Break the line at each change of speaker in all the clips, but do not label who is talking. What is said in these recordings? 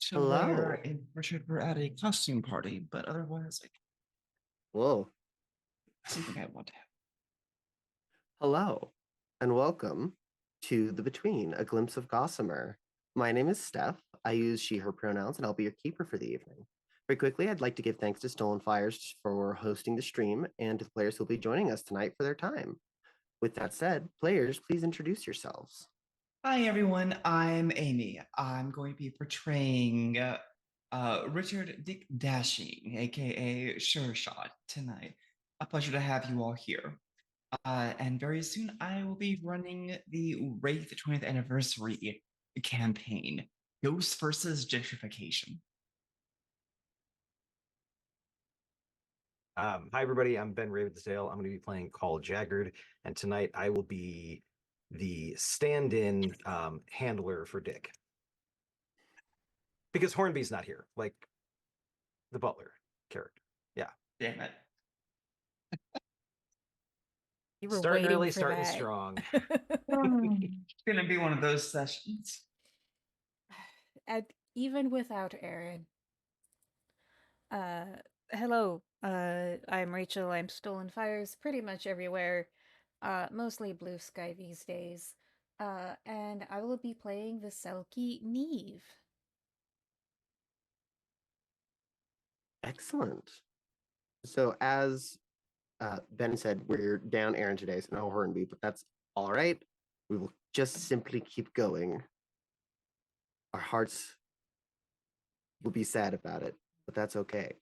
to where
Hello.
in Richard we're at a costume party, but otherwise, like
Whoa.
something I want to have.
Hello. And welcome to The Between, a glimpse of Gossamer. My name is Steph. I use she, her pronouns, and I'll be your keeper for the evening. Very quickly, I'd like to give thanks to Stolen Fires for hosting the stream and to the players who'll be joining us tonight for their time. With that said, players, please introduce yourselves.
Hi everyone, I'm Amy. I'm going to be portraying Richard Dick Dashing, aka Sure Shot, tonight. A pleasure to have you all here. And very soon I will be running the Wraith 20th anniversary campaign, Ghosts versus Gentrification.
Hi, everybody. I'm Ben Ravensdale. I'm going to be playing Call Jaggard, and tonight I will be the stand-in handler for Dick because Hornby's not here, like the butler character. Yeah,
Damn it.
You were
starting
waiting
early,
for
starting
that.
strong.
It's gonna be one of those sessions.
And even without Aaron. Uh, hello. I'm Rachel. I'm Stolen Fires pretty much everywhere. Mostly Blue Sky these days. And I will be playing the Selkie Neve.
Excellent. So, as Ben said, we're down Aaron today, so no Hornby, but that's all right. We will just simply keep going. Our hearts will be sad about it, but that's okay.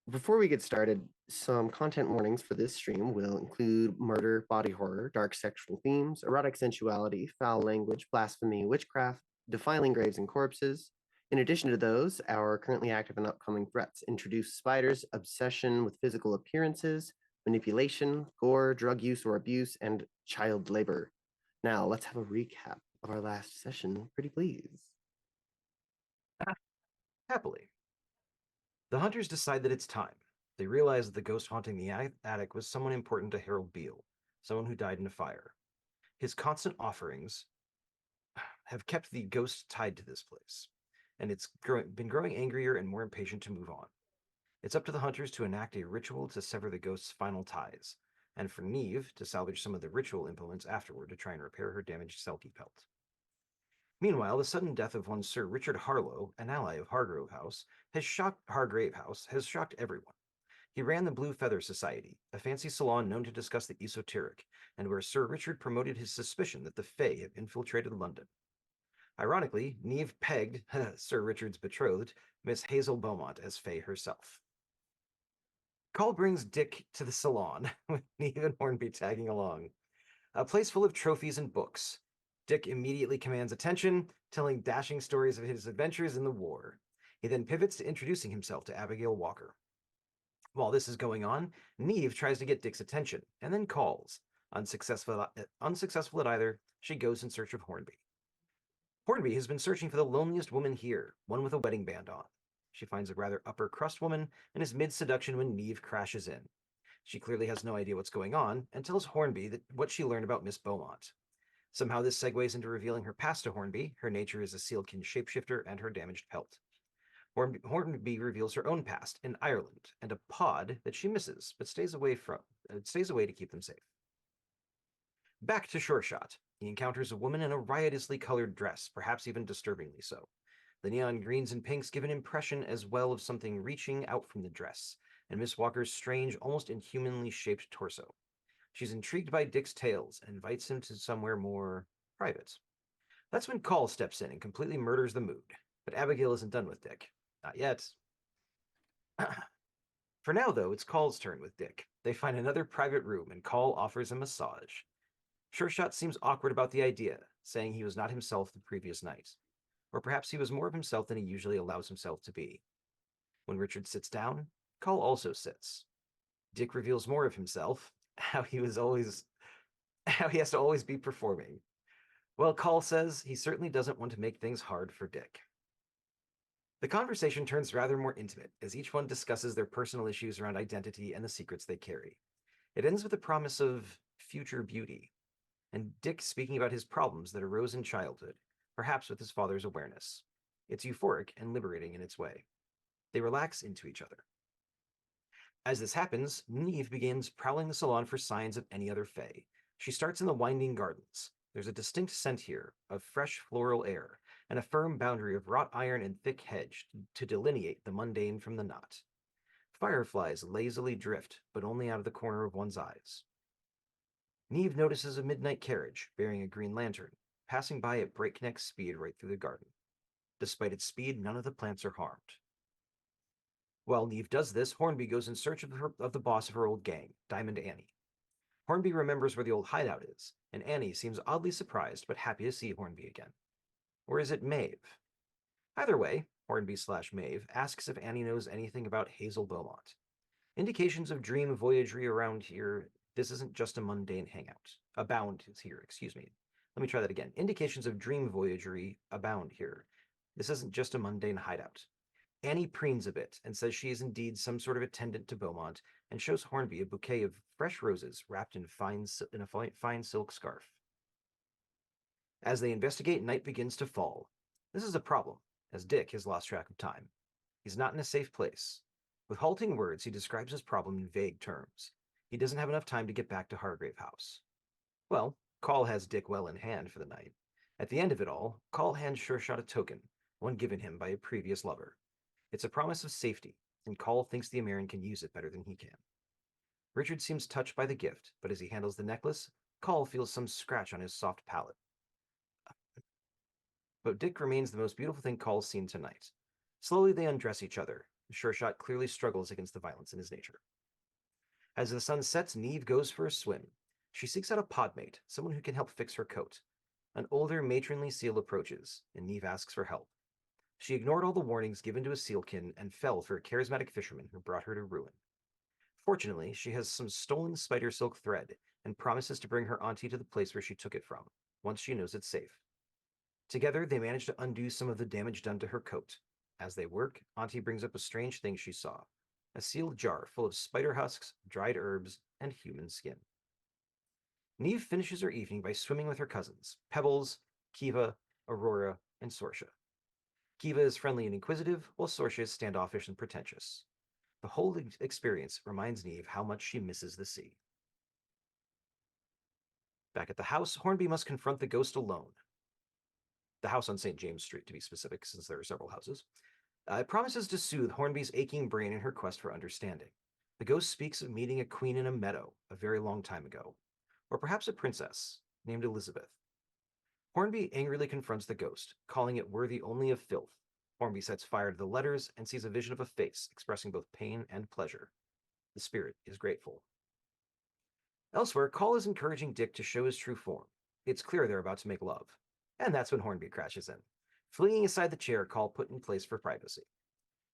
Before we get started, some content warnings for this stream will include murder, body horror, dark sexual themes, erotic sensuality, foul language, blasphemy, witchcraft, defiling graves and corpses. In addition to those, our currently active and upcoming threats introduce spiders, obsession with physical appearances, manipulation, gore, drug use or abuse, and child labor. Now, let's have a recap of our last session, pretty please.
Happily, the hunters decide that it's time. They realize that the ghost haunting the attic was someone important to Harold Beale, someone who died in a fire. His constant offerings have kept the ghost tied to this place, and it's been growing angrier and more impatient to move on. It's up to the hunters to enact a ritual to sever the ghost's final ties, and for Neve to salvage some of the ritual implements afterward to try and repair her damaged Selkie pelt. Meanwhile, the sudden death of one Sir Richard Harlow, an ally of Hargrave House, has shocked everyone. He ran the Blue Feather Society, a fancy salon known to discuss the esoteric, and where Sir Richard promoted his suspicion that the Fae have infiltrated London. Ironically, Neve pegged Sir Richard's betrothed, Miss Hazel Beaumont, as Fae herself. Call brings Dick to the salon, with Neve and Hornby tagging along. A place full of trophies and books. Dick immediately commands attention, telling dashing stories of his adventures in the war. He then pivots to introducing himself to Abigail Walker. While this is going on, Neve tries to get Dick's attention, and then calls. Unsuccessful at either, she goes in search of Hornby. Hornby has been searching for the loneliest woman here, one with a wedding band on. She finds a rather upper crust woman and is mid-seduction when Neve crashes in. She clearly has no idea what's going on and tells Hornby what she learned about Miss Beaumont. Somehow this segues into revealing her past to Hornby, her nature as a sealkin shapeshifter, and her damaged pelt. Hornby reveals her own past in Ireland and a pod that she misses but stays away to keep them safe. Back to Sure Shot. He encounters a woman in a riotously colored dress, perhaps even disturbingly so. The neon greens and pinks give an impression as well of something reaching out from the dress, and Miss Walker's strange, almost inhumanly shaped torso. She's intrigued by Dick's tales and invites him to somewhere more private. That's when Call steps in and completely murders the mood. But Abigail isn't done with Dick. Not yet. For now, though, it's Call's turn with Dick. They find another private room, and Call offers a massage. Sure Shot seems awkward about the idea, saying he was not himself the previous night. Or perhaps he was more of himself than he usually allows himself to be. When Richard sits down, Call also sits. Dick reveals more of himself, how he has to always be performing. Well, Call says he certainly doesn't want to make things hard for Dick. The conversation turns rather more intimate as each one discusses their personal issues around identity and the secrets they carry. It ends with a promise of future beauty, and Dick speaking about his problems that arose in childhood, perhaps with his father's awareness. It's euphoric and liberating in its way. They relax into each other. As this happens, Neve begins prowling the salon for signs of any other fae. She starts in the winding gardens. There's a distinct scent here of fresh floral air, and a firm boundary of wrought iron and thick hedge to delineate the mundane from the not. Fireflies lazily drift, but only out of the corner of one's eyes. Neve notices a midnight carriage bearing a green lantern, passing by at breakneck speed right through the garden. Despite its speed, none of the plants are harmed. While Neve does this, Hornby goes in search of the boss of her old gang, Diamond Annie. Hornby remembers where the old hideout is, and Annie seems oddly surprised but happy to see Hornby again. Or is it Maeve? Either way, Hornby/Maeve asks if Annie knows anything about Hazel Beaumont. Indications of dream voyagery around here. This isn't just a mundane hangout. Abound here, excuse me. Let me try that again. Indications of dream voyagery abound here. This isn't just a mundane hideout. Annie preens a bit and says she is indeed some sort of attendant to Beaumont and shows Hornby a bouquet of fresh roses wrapped in a fine silk scarf. As they investigate, night begins to fall. This is a problem, as Dick has lost track of time. He's not in a safe place. With halting words, he describes his problem in vague terms. He doesn't have enough time to get back to Hargrave House. Well, Call has Dick well in hand for the night. At the end of it all, Call hands Sure Shot a token, one given him by a previous lover. It's a promise of safety, and Call thinks the American can use it better than he can. Richard seems touched by the gift, but as he handles the necklace, Call feels some scratch on his soft palate. But Dick remains the most beautiful thing Call's seen tonight. Slowly they undress each other. Sure Shot clearly struggles against the violence in his nature. As the sun sets, Neve goes for a swim. She seeks out a podmate, someone who can help fix her coat. An older, matronly seal approaches, and Neve asks for help. She ignored all the warnings given to a sealkin and fell for a charismatic fisherman who brought her to ruin. Fortunately, she has some stolen spider silk thread and promises to bring her auntie to the place where she took it from, once she knows it's safe. Together, they manage to undo some of the damage done to her coat. As they work, Auntie brings up a strange thing she saw, a sealed jar full of spider husks, dried herbs, and human skin. Neve finishes her evening by swimming with her cousins, Pebbles, Kiva, Aurora, and Sorsha. Kiva is friendly and inquisitive, while Sorsha is standoffish and pretentious. The whole experience reminds Neve how much she misses the sea. Back at the house, Hornby must confront the ghost alone. The house on St. James Street, to be specific, since there are several houses. It promises to soothe Hornby's aching brain in her quest for understanding. The ghost speaks of meeting a queen in a meadow a very long time ago, or perhaps a princess named Elizabeth. Hornby angrily confronts the ghost, calling it worthy only of filth. Hornby sets fire to the letters and sees a vision of a face expressing both pain and pleasure. The spirit is grateful. Elsewhere, Call is encouraging Dick to show his true form. It's clear they're about to make love. And that's when Hornby crashes in, flinging aside the chair Call put in place for privacy.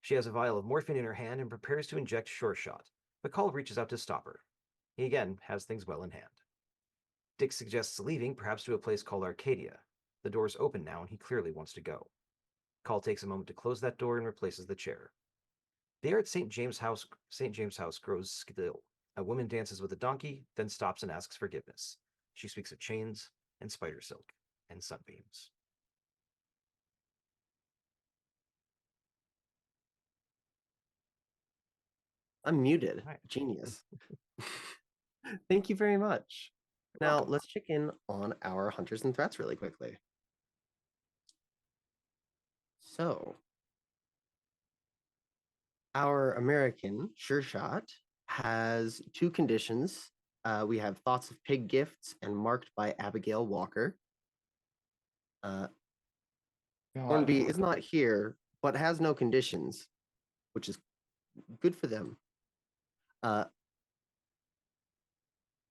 She has a vial of morphine in her hand and prepares to inject Sure Shot, but Call reaches out to stop her. He again has things well in hand. Dick suggests leaving, perhaps to a place called Arcadia. The door's open now, and he clearly wants to go. Call takes a moment to close that door and replaces the chair. There at St. James House grows still. A woman dances with a donkey, then stops and asks forgiveness. She speaks of chains and spider silk and sunbeams.
I'm muted.
Right.
Genius. Thank you very much.
You're
Now,
welcome.
let's check in on our hunters and threats really quickly. So, our American Sure Shot has two conditions. We have Thoughts of Pig Gifts and Marked by Abigail Walker.
God.
Hornby is not here, but has no conditions, which is good for them.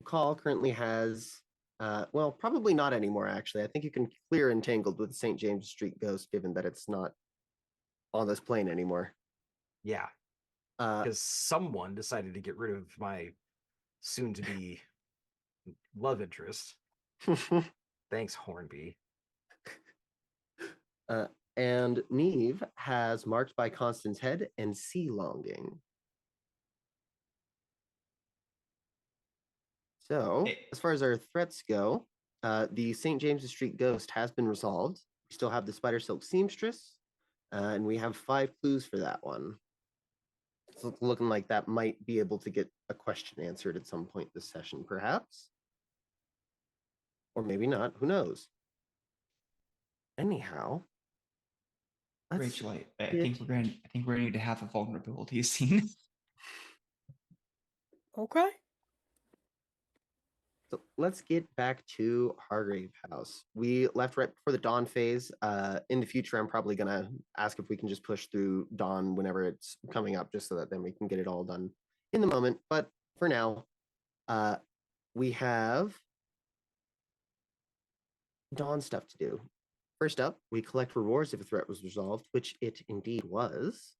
Call currently has, well, probably not anymore, actually. I think you can clear Entangled with St. James Street Ghost, given that it's not on this plane anymore.
Yeah, because someone decided to get rid of my soon-to-be love interest. Thanks, Hornby.
And Neve has Marked by Constance Head and Sea Longing. So, as far as our threats go, the St. James's Street Ghost has been resolved We still have the spider silk seamstress, and we have 5 clues for that one. It's looking like that might be able to get a question answered at some point this session, perhaps. Or maybe not. Who knows? Anyhow,
Rachel, I think we're going to need to have a vulnerability scene.
Okay.
So let's get back to Hargrave House. We left right before the dawn phase. In the future, I'm probably gonna ask if we can just push through dawn whenever it's coming up, just so that then we can get it all done in the moment. But for now, we have dawn stuff to do. First up, we collect rewards if a threat was resolved, which it indeed was.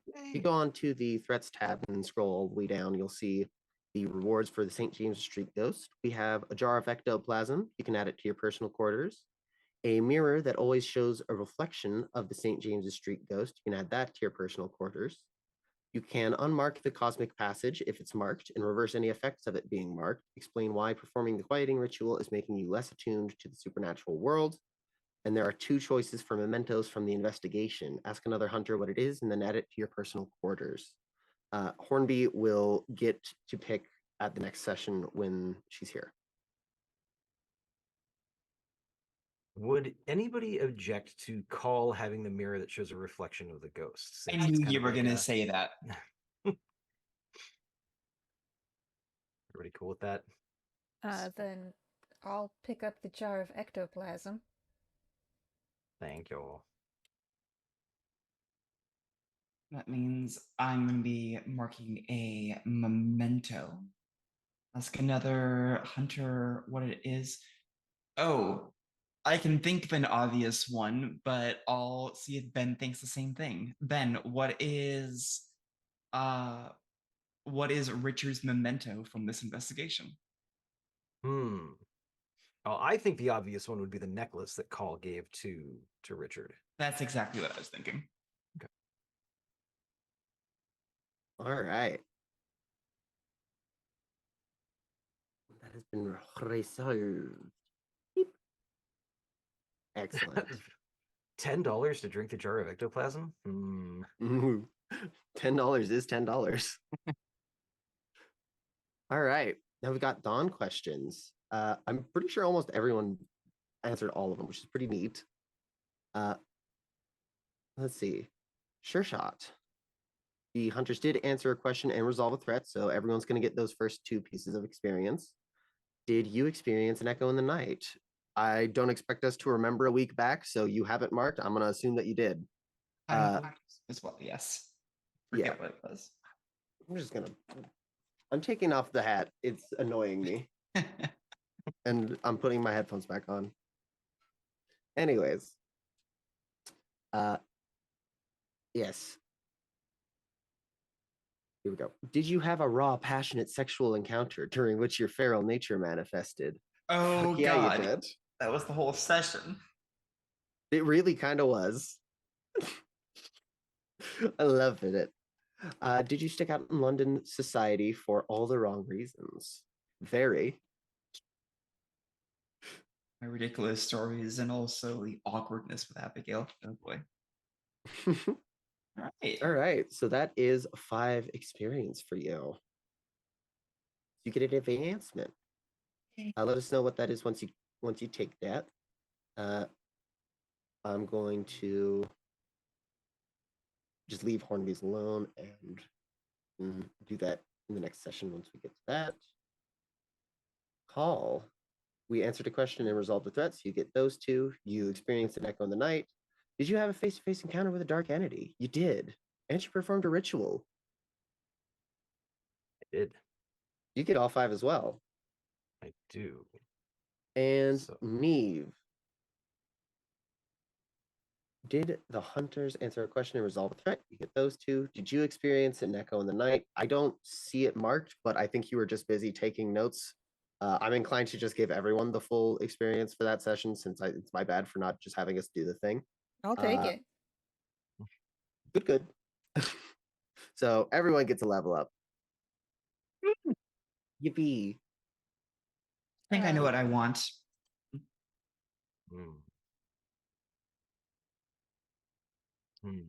If you go on to the threats tab and scroll all the way down, you'll see the rewards for the St. James Street Ghost. We have a jar of ectoplasm. You can add it to your personal quarters. A mirror that always shows a reflection of the St. James's Street Ghost. You can add that to your personal quarters. You can unmark the cosmic passage if it's marked and reverse any effects of it being marked. Explain why performing the quieting ritual is making you less attuned to the supernatural world. And there are 2 choices for mementos from the investigation. Ask another hunter what it is and then add it to your personal quarters. Hornby will get to pick at the next session when she's here.
Would anybody object to Call having the mirror that shows a reflection of the ghost?
I
since it's
knew
kind
you
of
were
like
going to say that.
Everybody cool with that?
Then I'll pick up the jar of ectoplasm.
Thank you.
That means I'm going to be marking a memento. Ask another hunter what it is. Oh, I can think of an obvious one, but I'll see if Ben thinks the same thing. Ben, what is Richard's memento from this investigation?
Well, I think the obvious one would be the necklace that Call gave to Richard.
That's exactly what I was thinking.
All right. That has been resolved. Excellent.
$10 to drink the jar of ectoplasm?
$10 is $10. All right. Now we've got dawn questions. I'm pretty sure almost everyone answered all of them, which is pretty neat. Let's see. Sure shot. The hunters did answer a question and resolve a threat, so everyone's going to get those first 2 pieces of experience. Did you experience an echo in the night? I don't expect us to remember a week back, so you have it marked. I'm going to assume that you did.
As well, yes. Forget what it was.
I'm taking off the hat. It's annoying me. And I'm putting my headphones back on. Anyways. Yes. Here we go. Did you have a raw, passionate sexual encounter during which your feral nature manifested?
Oh,
yeah,
God.
you did.
That was the whole session.
It really kind of was. I love it. Did you stick out in London society for all the wrong reasons? Very.
My ridiculous stories and also the awkwardness with Abigail. Oh boy. All right.
All right. So that is 5 experience for you. You get an advancement. Let us know what that is once you take that. I'm going to just leave Hornby's alone and do that in the next session once we get to that. Call. We answered a question and resolved the threats. You get those 2. You experienced an echo in the night. Did you have a face-to-face encounter with a dark entity? You did. And you performed a ritual.
I did.
You get all 5 as well.
I do.
And Neve. Did the hunters answer a question and resolve a threat? You get those 2. Did you experience an echo in the night? I don't see it marked, but I think you were just busy taking notes. I'm inclined to just give everyone the full experience for that session since it's my bad for not just having us do the thing.
I'll take it.
Good. So everyone gets a level up. Yippee.
I think I know what I want.
Hmm.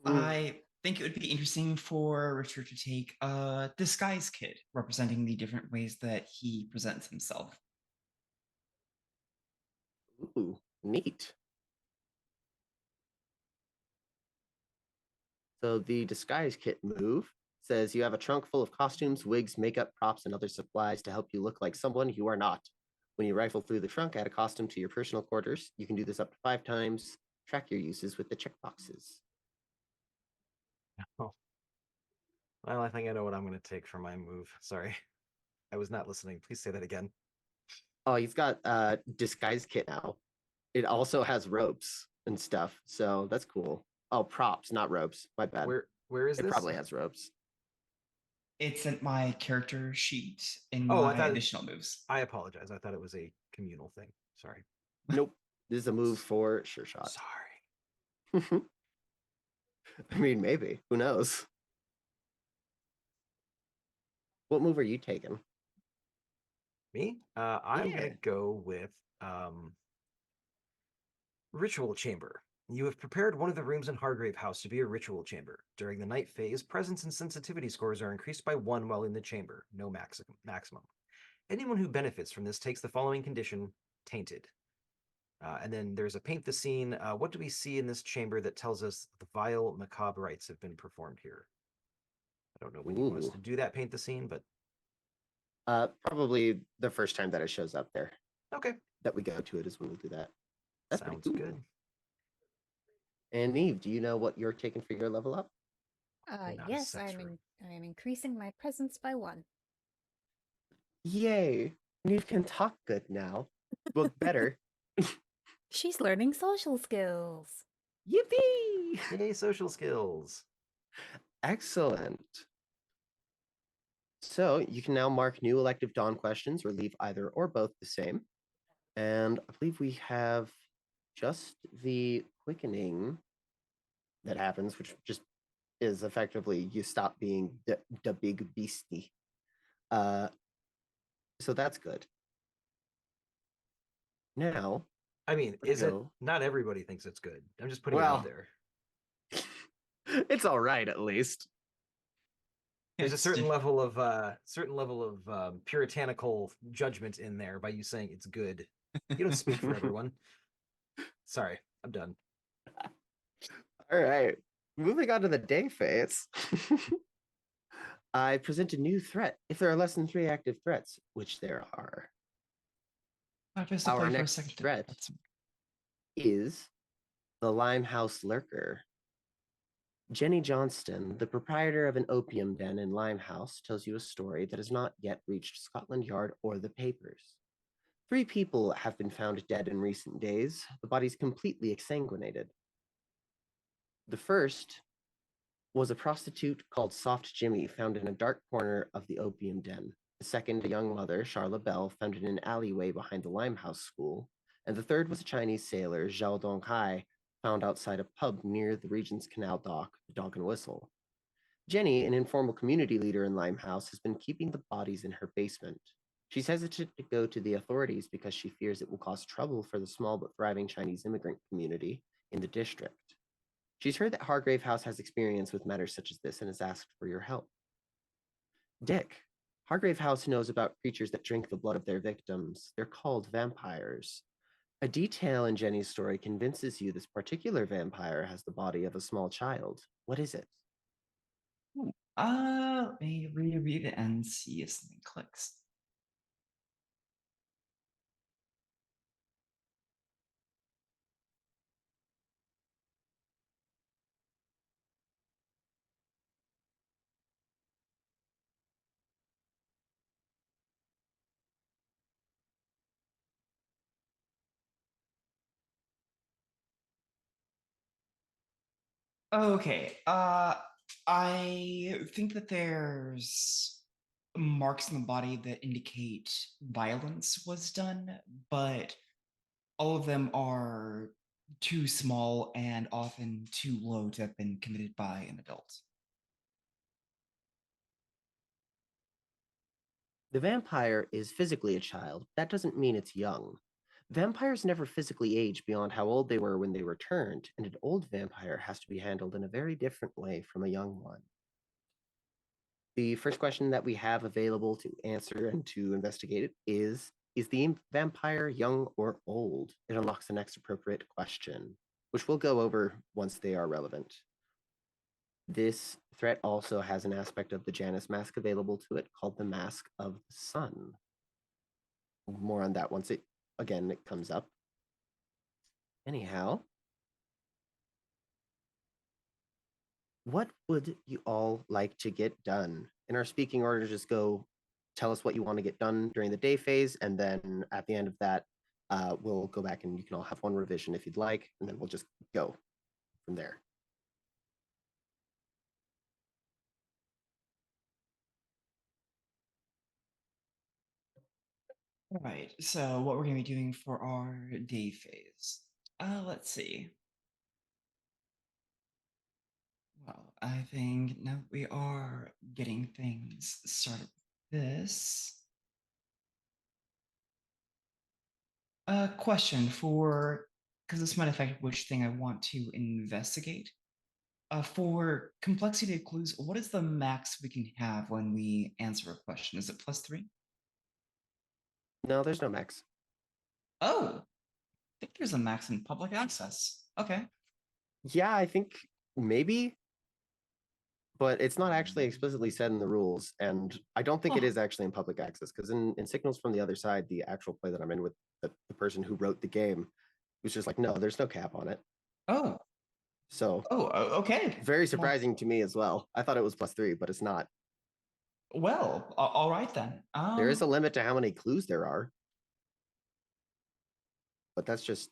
I think it would be interesting for Richard to take a disguise kit representing the different ways that he presents himself.
Ooh, neat. So the disguise kit move says you have a trunk full of costumes, wigs, makeup, props, and other supplies to help you look like someone you are not. When you rifle through the trunk, add a costume to your personal quarters. You can do this up to 5 times. Track your uses with the checkboxes.
Oh. Well, I think I know what I'm going to take for my move. Sorry. I was not listening. Please say that again.
Oh, he's got disguise kit now. It also has ropes and stuff, so that's cool. Oh, props, not ropes. My bad.
Where is
It
this?
probably has ropes.
It's in my character sheet in
Oh,
my additional moves.
I apologize. I thought it was a communal thing. Sorry.
Nope. This is a move for Sure Shot.
Sorry.
I mean, maybe. Who knows? What move are you taking?
Me? I'm
Yeah.
gonna go with Ritual Chamber. You have prepared one of the rooms in Hargrave House to be a ritual chamber. During the night phase, presence and sensitivity scores are increased by 1 while in the chamber, no maximum. Anyone who benefits from this takes the following condition: tainted. And then there's a paint the scene. What do we see in this chamber that tells us the vile, macabre rites have been performed here? I don't know when you want us to do that paint the scene, but
probably the first time that it shows up there.
Okay.
That we go to it is when we'll do that. That's
sounds
pretty cool.
good.
And Neve, do you know what you're taking for your level up?
Not a
Yes,
sex
I'm
room.
I'm increasing my presence by 1.
Yay! Neve can talk good now. Well, better.
She's learning social skills.
Yippee!
Yay, social skills.
Excellent. So you can now mark new elective dawn questions or leave either or both the same. And I believe we have just the quickening that happens, which just is effectively you stop being the big beastie. So that's good. Now,
I mean, is it? Not everybody thinks it's good. I'm just putting it out there.
It's all right, at least.
There's a certain level of puritanical judgment in there by you saying it's good. You don't speak for everyone. Sorry, I'm done.
All right, moving on to the day phase. I present a new threat. If there are less than 3 active threats, which there are, our next threat is the Limehouse Lurker. Jenny Johnston, the proprietor of an opium den in Limehouse, tells you a story that has not yet reached Scotland Yard or the papers. 3 people have been found dead in recent days, the bodies completely exsanguinated. The first was a prostitute called Soft Jimmy, found in a dark corner of the opium den. The second, a young mother, Charla Bell, found in an alleyway behind the Limehouse School. And the third was a Chinese sailor, Zhao Donghai, found outside a pub near the Regent's Canal dock, the Dog and Whistle. Jenny, an informal community leader in Limehouse, has been keeping the bodies in her basement. She's hesitant to go to the authorities because she fears it will cause trouble for the small but thriving Chinese immigrant community in the district. She's heard that Hargrave House has experience with matters such as this and has asked for your help. Dick, Hargrave House knows about creatures that drink the blood of their victims. They're called vampires. A detail in Jenny's story convinces you this particular vampire has the body of a small child. What is it?
Let me reread it and see if something clicks. Okay. I think that there's marks in the body that indicate violence was done, but all of them are too small and often too low to have been committed by an adult.
The vampire is physically a child. That doesn't mean it's young. Vampires never physically age beyond how old they were when they returned, and an old vampire has to be handled in a very different way from a young one. The first question that we have available to answer and to investigate it is the vampire young or old? It unlocks the next appropriate question, which we'll go over once they are relevant. This threat also has an aspect of the Janus mask available to it called the Mask of the Sun. More on that once it comes up. Anyhow, what would you all like to get done? In our speaking order, just go tell us what you want to get done during the day phase, and then at the end of that, we'll go back and you can all have one revision if you'd like, and then we'll just go from there.
All right, so what we're going to be doing for our day phase. Let's see. Well, I think now we are getting things started with this. Question for, because this might affect which thing I want to investigate. For complexity of clues, what is the max we can have when we answer a question? Is it +3?
No, there's no max.
Oh, I think there's a max in public access. Okay.
Yeah, I think maybe, but it's not actually explicitly said in the rules, and I don't think it
Huh.
is actually in public access, because in Signals from the Other Side, the actual play that I'm in with the person who wrote the game was just like, no, there's no cap on it.
Oh,
So
okay.
very surprising to me as well. I thought it was +3, but it's not.
Well, all right then.
There is a limit to how many clues there are, but that's just,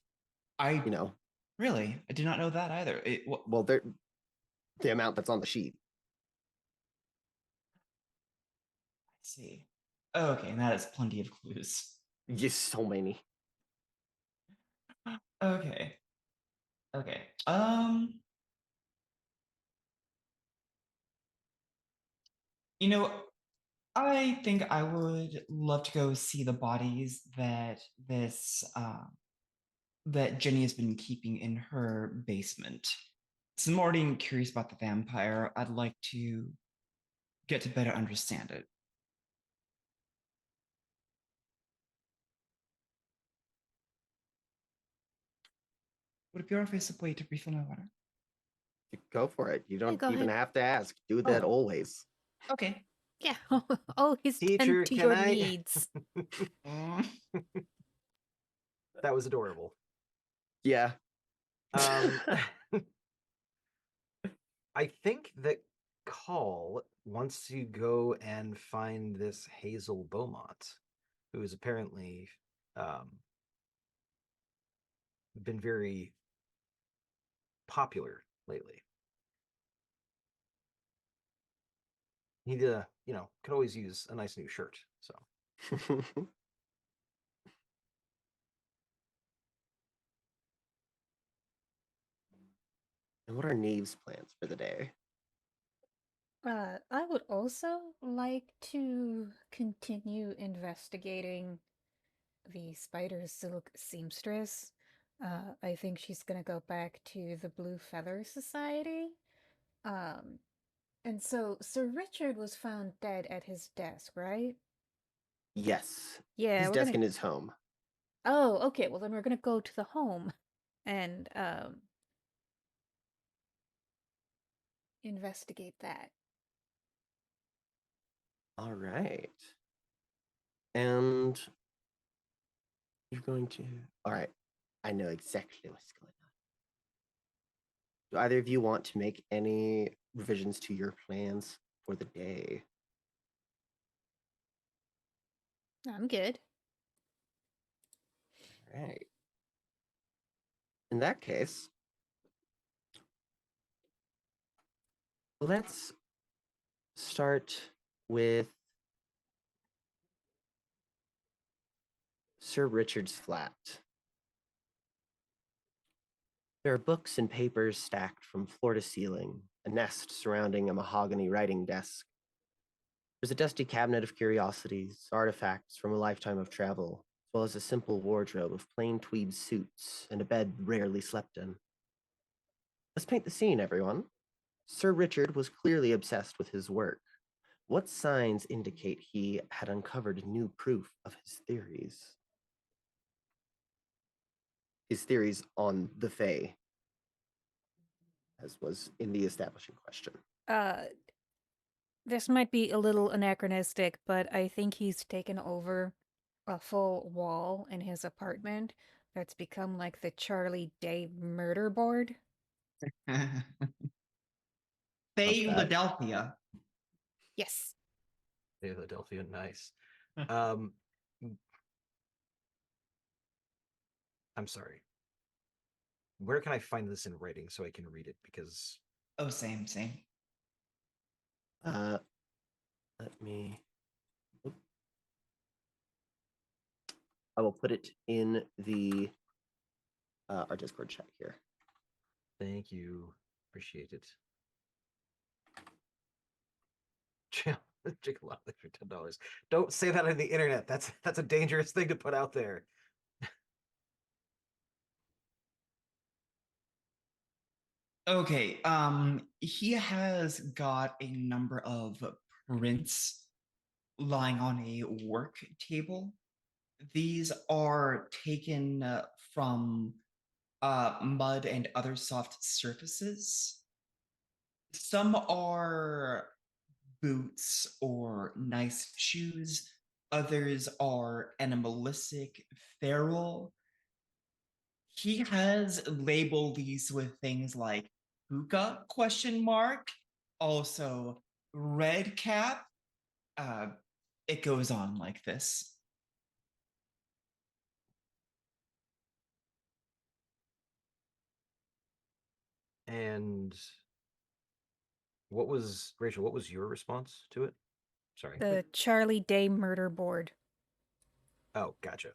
I
you know,
really, I did not know that either.
well, the amount that's on the sheet.
Let's see. Okay, that is plenty of clues.
Just so many.
Okay. Okay. You know, I think I would love to go see the bodies that that Jenny has been keeping in her basement. Since I'm already curious about the vampire, I'd like to get to better understand it. Would it be alright if I step away to refill my water?
Go for it. You don't
go
even
ahead.
have to ask. Do that
Oh.
always.
Okay.
Yeah, always
Teacher,
tend to
can
your
I-
needs.
Mm.
That was adorable.
Yeah.
Um, I think that Call wants to go and find this Hazel Beaumont, who is apparently been very popular lately. He, could always use a nice new shirt. So
And what are Neve's plans for the day?
I would also like to continue investigating the spider silk seamstress. I think she's gonna go back to the Blue Feather Society. Um, and so Sir Richard was found dead at his desk, right?
Yes.
Yeah,
His
we're
desk
gonna.
in his home.
Oh, okay. Well, then we're gonna go to the home and investigate that.
All right. And you're going to. All right. I know exactly what's going on. Do either of you want to make any revisions to your plans for the day?
I'm good.
All right. In that case, let's start with Sir Richard's flat. There are books and papers stacked from floor to ceiling, a nest surrounding a mahogany writing desk. There's a dusty cabinet of curiosities, artifacts from a lifetime of travel, well as a simple wardrobe of plain tweed suits and a bed rarely slept in. Let's paint the scene, everyone. Sir Richard was clearly obsessed with his work. What signs indicate he had uncovered new proof of his theories? His theories on the Fae, as was in the establishing question.
This might be a little anachronistic, but I think he's taken over a full wall in his apartment that's become like the Charlie Day murder board.
Philadelphia.
Yes.
Philadelphia, nice. I'm sorry. Where can I find this in writing so I can read it? Because
Oh, same, same.
Let me. I will put it in the our Discord chat here.
thank you, appreciate it. Chicken latte for $10. Don't say that on the internet. That's a dangerous thing to put out there.
Okay, he has got a number of prints lying on a work table. These are taken from mud and other soft surfaces. Some are boots or nice shoes. Others are animalistic, feral. He has labeled these with things like hookah question mark, also red cap. Uh, it goes on like this.
And what was Rachel? What was your response to it? Sorry.
The Charlie Day murder board.
Oh, gotcha.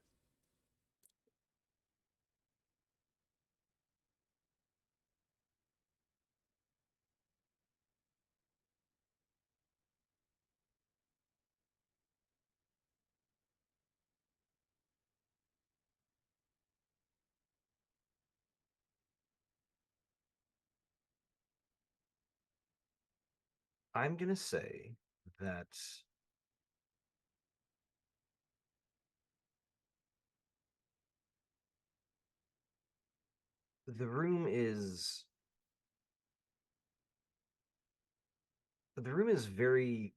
I'm gonna say that the room is very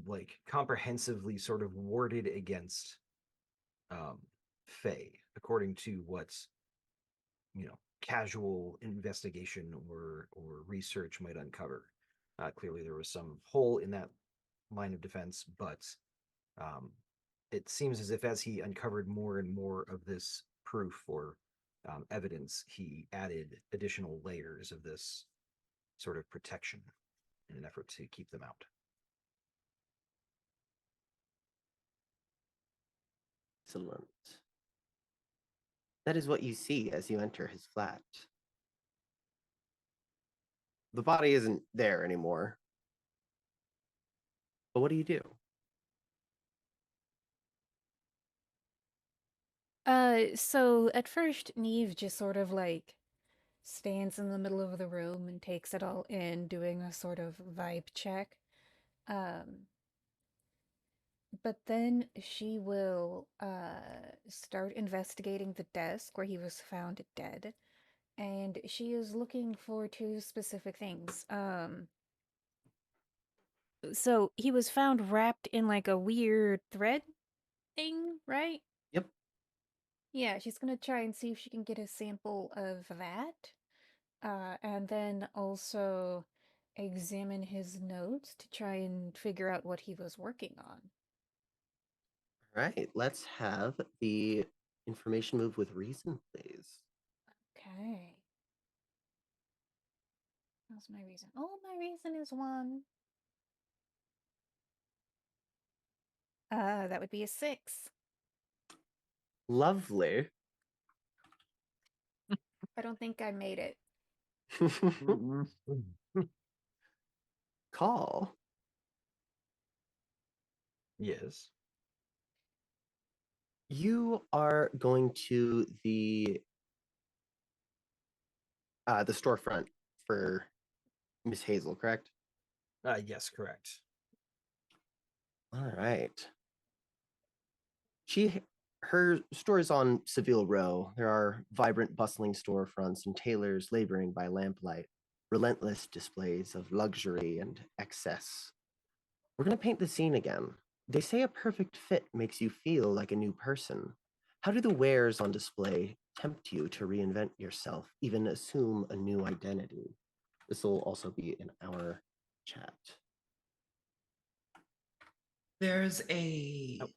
like comprehensively sort of warded against Fae, according to what casual investigation or research might uncover. Clearly, there was some hole in that line of defense, but it seems as if as he uncovered more and more of this proof or evidence, he added additional layers of this sort of protection in an effort to keep them out.
Excellent. That is what you see as you enter his flat. The body isn't there anymore. But what do you do?
So at first Neve just sort of like stands in the middle of the room and takes it all in, doing a sort of vibe check. Um, but then she will start investigating the desk where he was found dead, and she is looking for two specific things. So he was found wrapped in like a weird thread thing, right?
Yep.
Yeah, she's gonna try and see if she can get a sample of that. And then also examine his notes to try and figure out what he was working on.
All right. Let's have the information move with reason, please.
Okay. How's my reason? Oh, my reason is 1. That would be a 6.
Lovely.
I don't think I made it.
Call.
Yes.
You are going to the storefront for Miss Hazel, correct?
Yes, correct.
All right. She her store is on Seville Row. There are vibrant, bustling storefronts and tailors laboring by lamplight, relentless displays of luxury and excess. We're going to paint the scene again. They say a perfect fit makes you feel like a new person. How do the wares on display tempt you to reinvent yourself, even assume a new identity? This will also be in our chat.
There's a
Nope.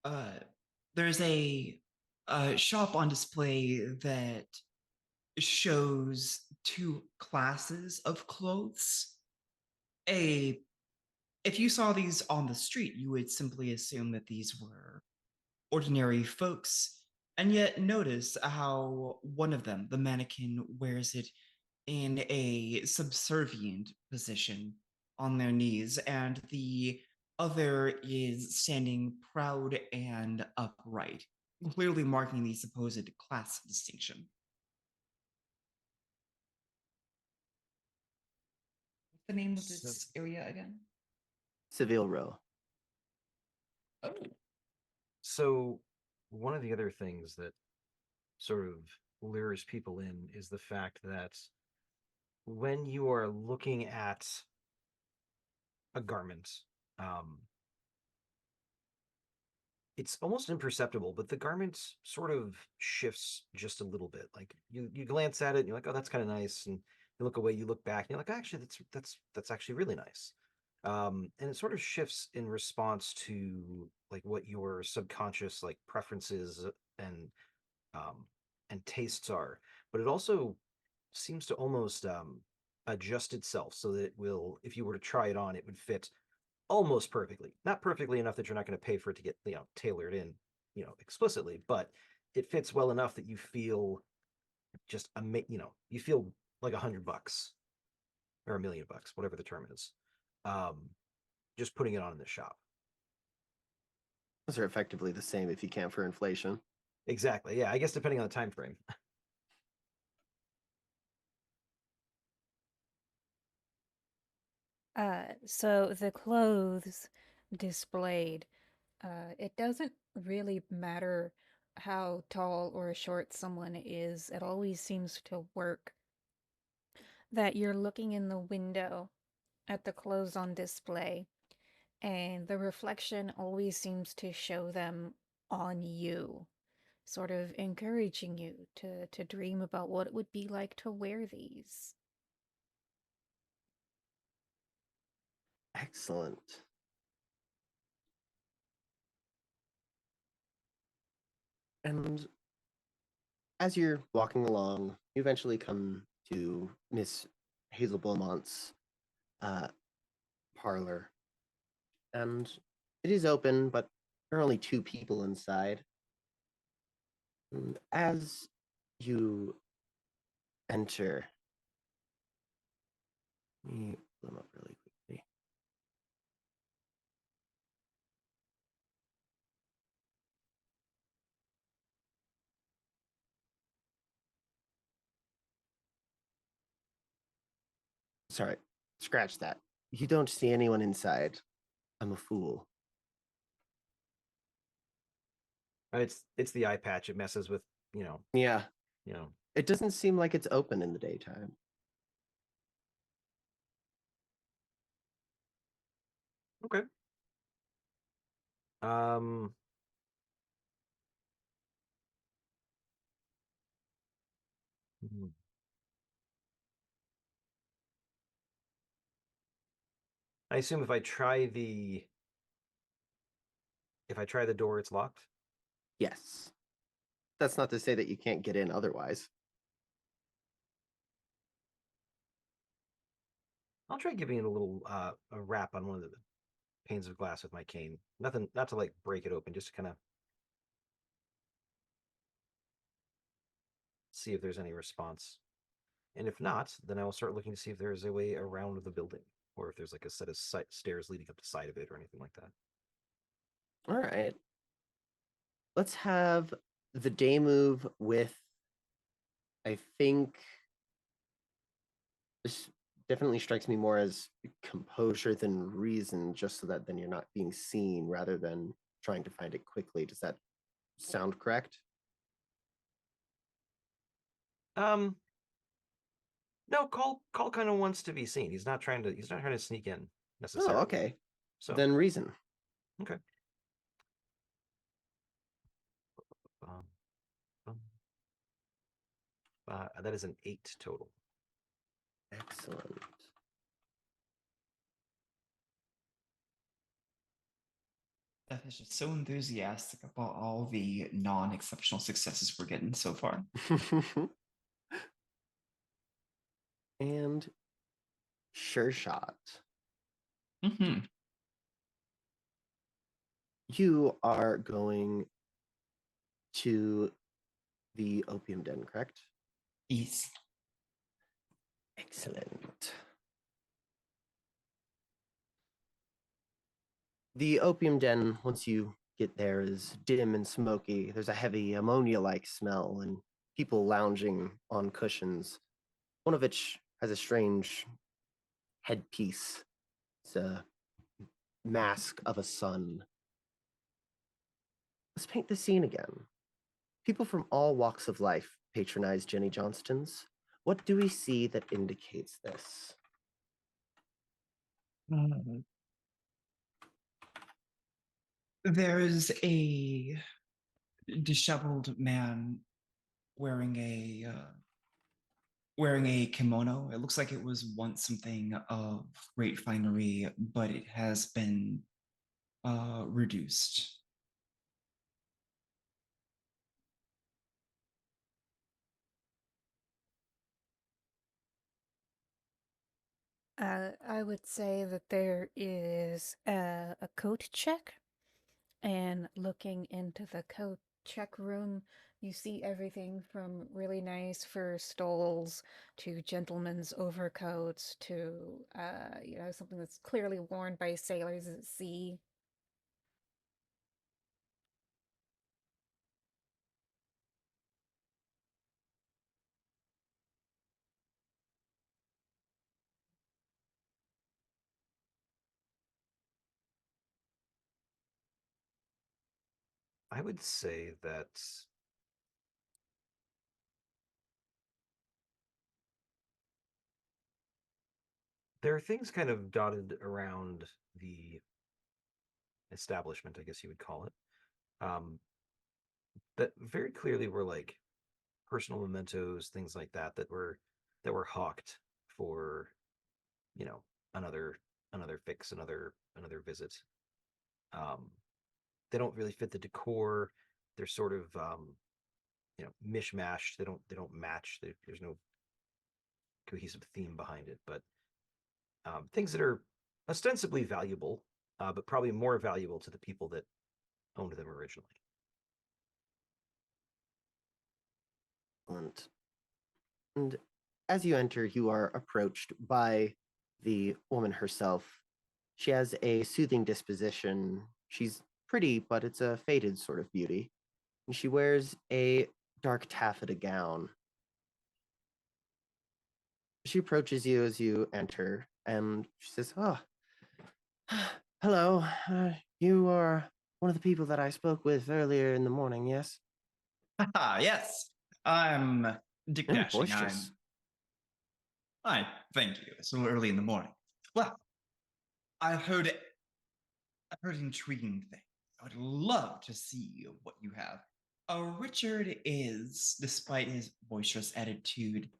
uh, there's a shop on display that shows two classes of clothes. A If you saw these on the street, you would simply assume that these were ordinary folks, and yet notice how one of them, the mannequin, wears it in a subservient position on their knees, and the other is standing proud and upright, clearly marking the supposed class distinction. What's the name of
So,
this area again?
Seville Row.
Oh,
so one of the other things that sort of lures people in is the fact that when you are looking at a garment, um, it's almost imperceptible, but the garment sort of shifts just a little bit. Like you glance at it and you're like, oh, that's kind of nice. And you look away, you look back, and you're like, actually, that's actually really nice. And it sort of shifts in response to like what your subconscious like preferences and um and tastes are. But it also seems to almost adjust itself so that it will, if you were to try it on, it would fit almost perfectly. Not perfectly enough that you're not going to pay for it to get, tailored in, explicitly, but it fits well enough that you feel just you feel like $100 or $1 million, whatever the term is. Um, just putting it on in the shop.
Those are effectively the same if you can for inflation.
Exactly. Yeah, I guess depending on the time frame.
So the clothes displayed, it doesn't really matter how tall or short someone is. It always seems to work that you're looking in the window at the clothes on display, and the reflection always seems to show them on you, sort of encouraging you to dream about what it would be like to wear these.
Excellent. And as you're walking along, you eventually come to Miss Hazel Beaumont's uh, parlor. And it is open, but there are only two people inside. And as you enter, let me pull them up really quickly. Sorry, scratch that. You don't see anyone inside. I'm a fool.
It's the eye patch. It messes with, you know,
Yeah,
you know.
it doesn't seem like it's open in the daytime.
Okay. Um, hmm. I assume if I try the door, it's locked.
Yes. That's not to say that you can't get in otherwise.
I'll try giving it a little a rap on one of the panes of glass with my cane. Nothing, not to like break it open, just to kind of see if there's any response. And if not, then I will start looking to see if there's a way around the building, or if there's like a set of stairs leading up the side of it, or anything like that.
All right. Let's have the day move with, I think, this definitely strikes me more as composure than reason, just so that then you're not being seen rather than trying to find it quickly. Does that sound correct?
No, Call kind of wants to be seen. He's not trying to sneak in necessarily.
Oh, okay.
So
then reason.
okay. Um, that is an 8 total.
Excellent.
That is just so enthusiastic about all the non-exceptional successes we're getting so far.
And sure shot.
Mm-hmm.
You are going to the opium den, correct?
Yes.
Excellent. The opium den, once you get there, is dim and smoky. There's a heavy ammonia-like smell and people lounging on cushions, one of which has a strange headpiece. It's a mask of a sun. Let's paint the scene again. People from all walks of life patronize Jenny Johnston's. What do we see that indicates this?
There's a disheveled man wearing a kimono. It looks like it was once something of great finery, but it has been reduced.
I would say that there is a coat check, and looking into the coat check room, you see everything from really nice fur stoles to gentlemen's overcoats to, something that's clearly worn by sailors at sea.
I would say that there are things kind of dotted around the establishment, I guess you would call it, that very clearly were like personal mementos, things like that were hawked for, you know, another fix, another visit. Um, they don't really fit the decor. They're sort of mishmashed. They don't match. There's no cohesive theme behind it, but things that are ostensibly valuable, but probably more valuable to the people that owned them originally.
Excellent. And as you enter, you are approached by the woman herself. She has a soothing disposition. She's pretty, but it's a faded sort of beauty. And she wears a dark taffeta gown. She approaches you as you enter, and she says, "Oh, hello. You are one of the people that I spoke with earlier in the morning, yes?"
Ah, yes. I'm Dick
Very
Dashing.
boisterous.
Thank you. It's a little early in the morning. Well, I've heard intriguing things. I would love to see what you have. Richard is, despite his boisterous attitude,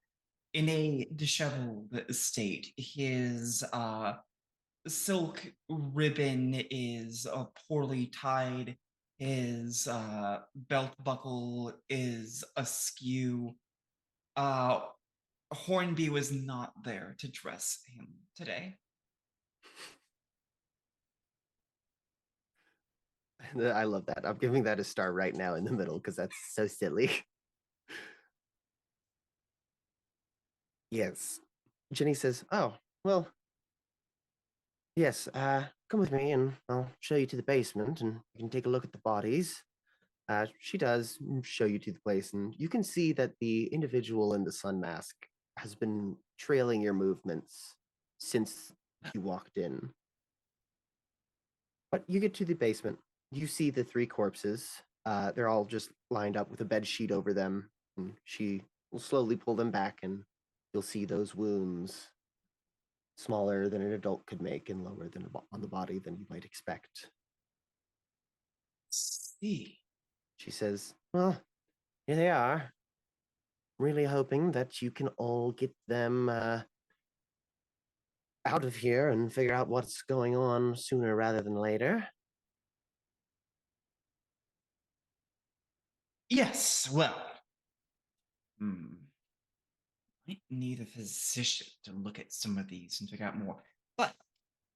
in a disheveled state. His silk ribbon is poorly tied. His belt buckle is askew. Uh, Hornby was not there to dress him today.
I love that. I'm giving that a star right now in the middle because that's so silly. Yes. Jenny says, "Oh, well, yes, come with me and I'll show you to the basement and you can take a look at the bodies. She does show you to the place, and you can see that the individual in the sun mask has been trailing your movements since you walked in. But you get to the basement. You see the three corpses. They're all just lined up with a bed sheet over them. And she will slowly pull them back, and you'll see those wounds smaller than an adult could make and lower than on the body than you might expect.
See.
She says, well, here they are. Really hoping that you can all get them out of here and figure out what's going on sooner rather than later.
Yes, well. Might need a physician to look at some of these and figure out more. But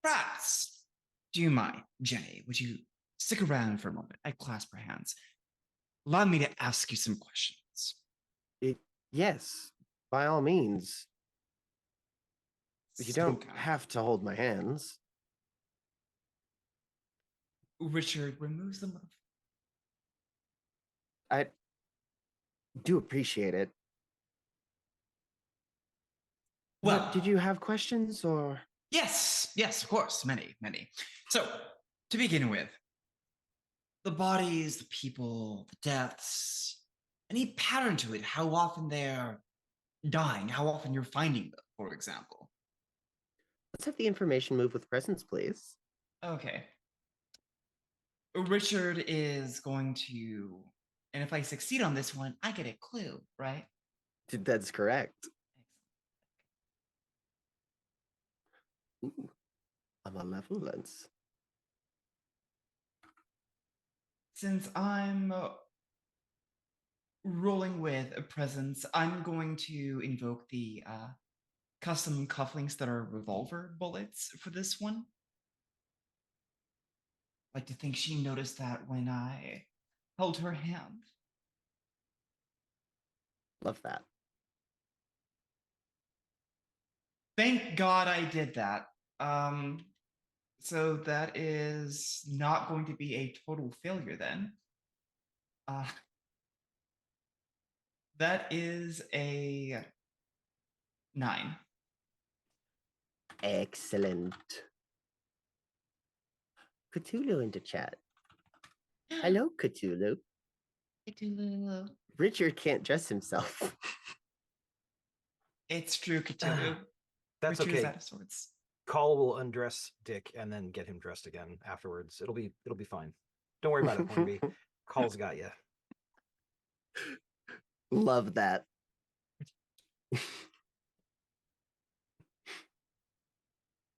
perhaps, do you mind, Jenny? Would you stick around for a moment? I clasp her hands. Allow me to ask you some questions.
Yes, by all means. You
So
don't
kind.
have to hold my hands.
Richard removes them.
I do appreciate it.
Well,
But did you have questions or?
yes, of course, many, many. So, to begin with, the bodies, the people, the deaths, any pattern to it, how often they're dying, how often you're finding them, for example.
Let's have the information move with presence, please.
Okay. Richard is going to, and if I succeed on this one, I get a clue, right?
That's correct. Ooh, a malevolence.
Since I'm rolling with a presence, I'm going to invoke the custom cufflinks that are revolver bullets for this one. I like to think she noticed that when I held her hand.
Love that.
Thank God I did that. So that is not going to be a total failure then. That is a 9.
Excellent. Cthulhu into chat. Hello, Cthulhu.
Cthulhu.
Richard can't dress himself.
It's true, Cthulhu.
That's
Richard is
okay.
out of sorts.
Call will undress Dick and then get him dressed again afterwards. It'll be fine. Don't worry about it, Hornby. Call's got you.
Love that.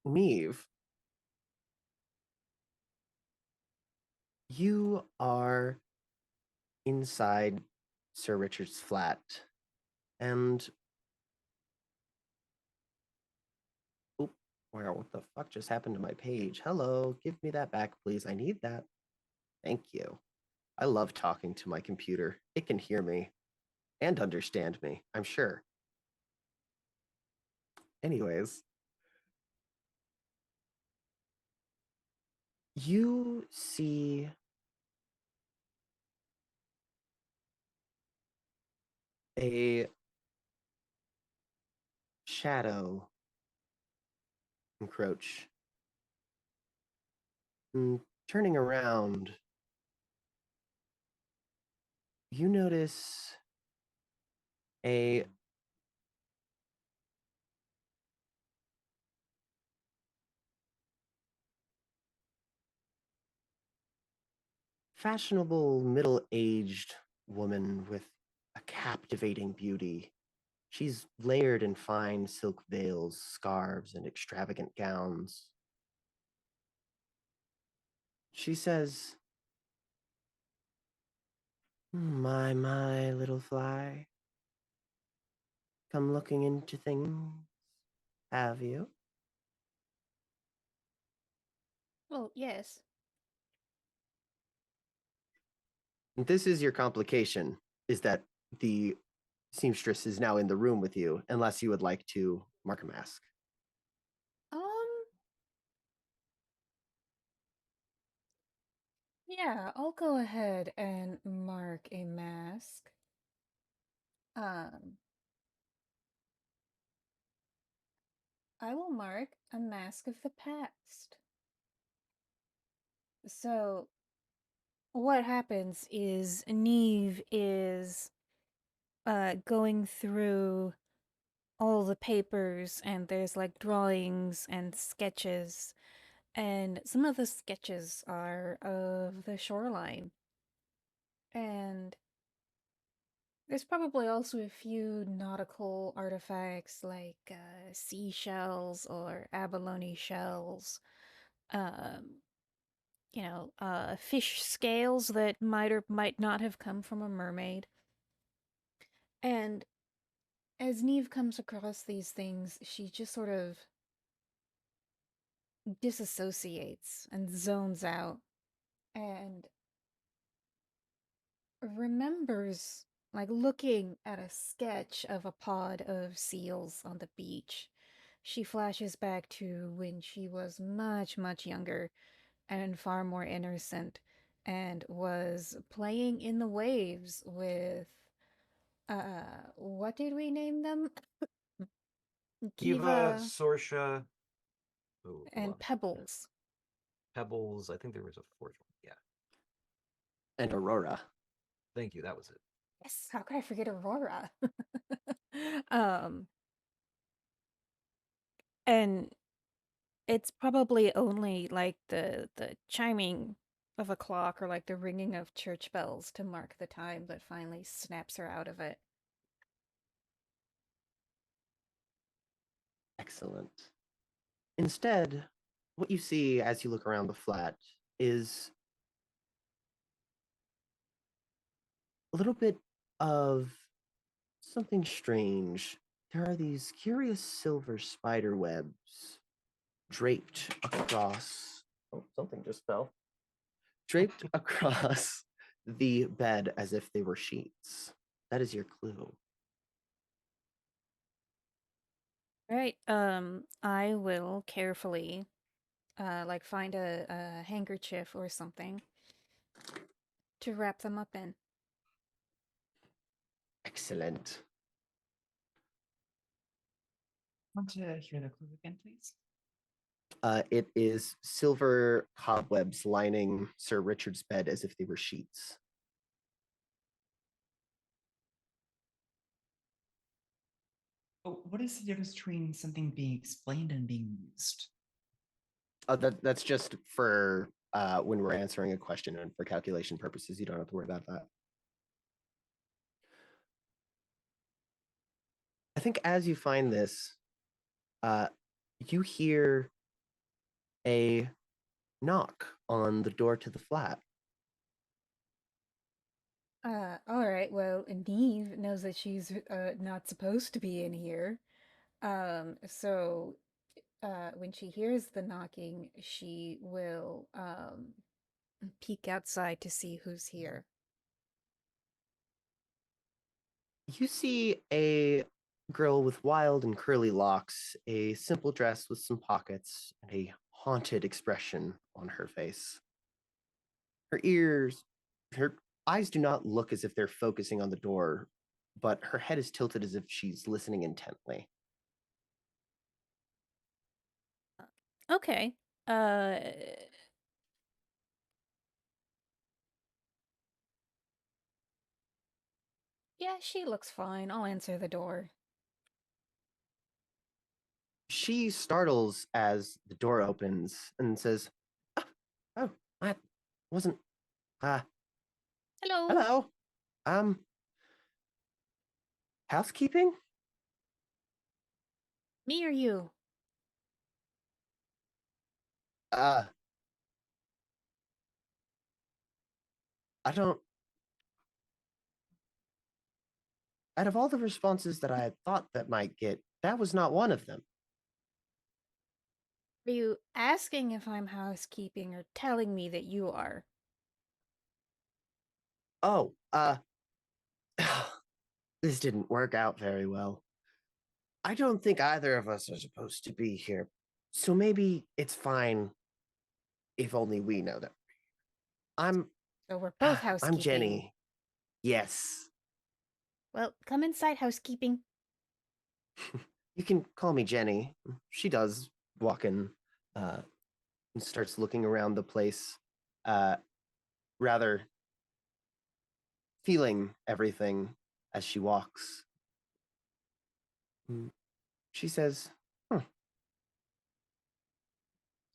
Neve, you are inside Sir Richard's flat, and wow, what the fuck just happened to my page? Hello, give me that back, please. I need that. Thank you. I love talking to my computer. It can hear me and understand me, I'm sure. Anyways, you see a shadow encroach. And turning around, you notice a fashionable middle-aged woman with a captivating beauty. She's layered in fine silk veils, scarves, and extravagant gowns. She says, my little fly. Come looking into things, have you?
Well, yes.
This is your complication, is that the seamstress is now in the room with you, unless you would like to mark a mask.
Um, Yeah, I'll go ahead and mark a mask. Um, I will mark a mask of the past. So, what happens is Neve is going through all the papers, and there's like drawings and sketches, and some of the sketches are of the shoreline. And there's probably also a few nautical artifacts like seashells or abalone shells, um, fish scales that might or might not have come from a mermaid. And as Neve comes across these things, she just sort of disassociates and zones out and remembers like looking at a sketch of a pod of seals on the beach. She flashes back to when she was much, much younger and far more innocent and was playing in the waves with what did we name them?
Kiva,
Kiva
Sorsha. Oh, hold
and
on.
Pebbles.
Pebbles. I think there was a fourth one. Yeah.
And Aurora.
Thank you. That was it.
Yes, how could I forget Aurora? um and it's probably only like the chiming of a clock or like the ringing of church bells to mark the time that finally snaps her out of it.
Excellent. Instead, what you see as you look around the flat is a little bit of something strange. There are these curious silver spider webs draped across. Oh, something just fell. Draped across the bed as if they were sheets. That is your clue.
Right. I will carefully like find a handkerchief or something to wrap them up in.
Excellent.
Want to hear the clue again, please?
It is silver cobwebs lining Sir Richard's bed as if they were sheets.
Oh, what is the difference between something being explained and being used?
That's just for when we're answering a question and for calculation purposes. You don't have to worry about that. I think as you find this, uh, you hear a knock on the door to the flat.
All right. Well, Neve knows that she's not supposed to be in here. So when she hears the knocking, she will peek outside to see who's here.
You see a girl with wild and curly locks, a simple dress with some pockets, and a haunted expression on her face. Her eyes do not look as if they're focusing on the door, but her head is tilted as if she's listening intently.
Okay. Uh, yeah, she looks fine. I'll answer the door.
She startles as the door opens and says, "Oh, oh I wasn't. Uh,
Hello.
hello. Um, housekeeping?
Me or you?
Uh, I don't. Out of all the responses that I had thought that might get, that was not one of them.
Are you asking if I'm housekeeping or telling me that you are?
Oh, this didn't work out very well. I don't think either of us are supposed to be here. So maybe it's fine if only we know that. I'm
So we're both
I'm
housekeeping.
Jenny. Yes.
Well, come inside, housekeeping.
You can call me Jenny. She does walk in and starts looking around the place, uh, rather feeling everything as she walks. She says, it's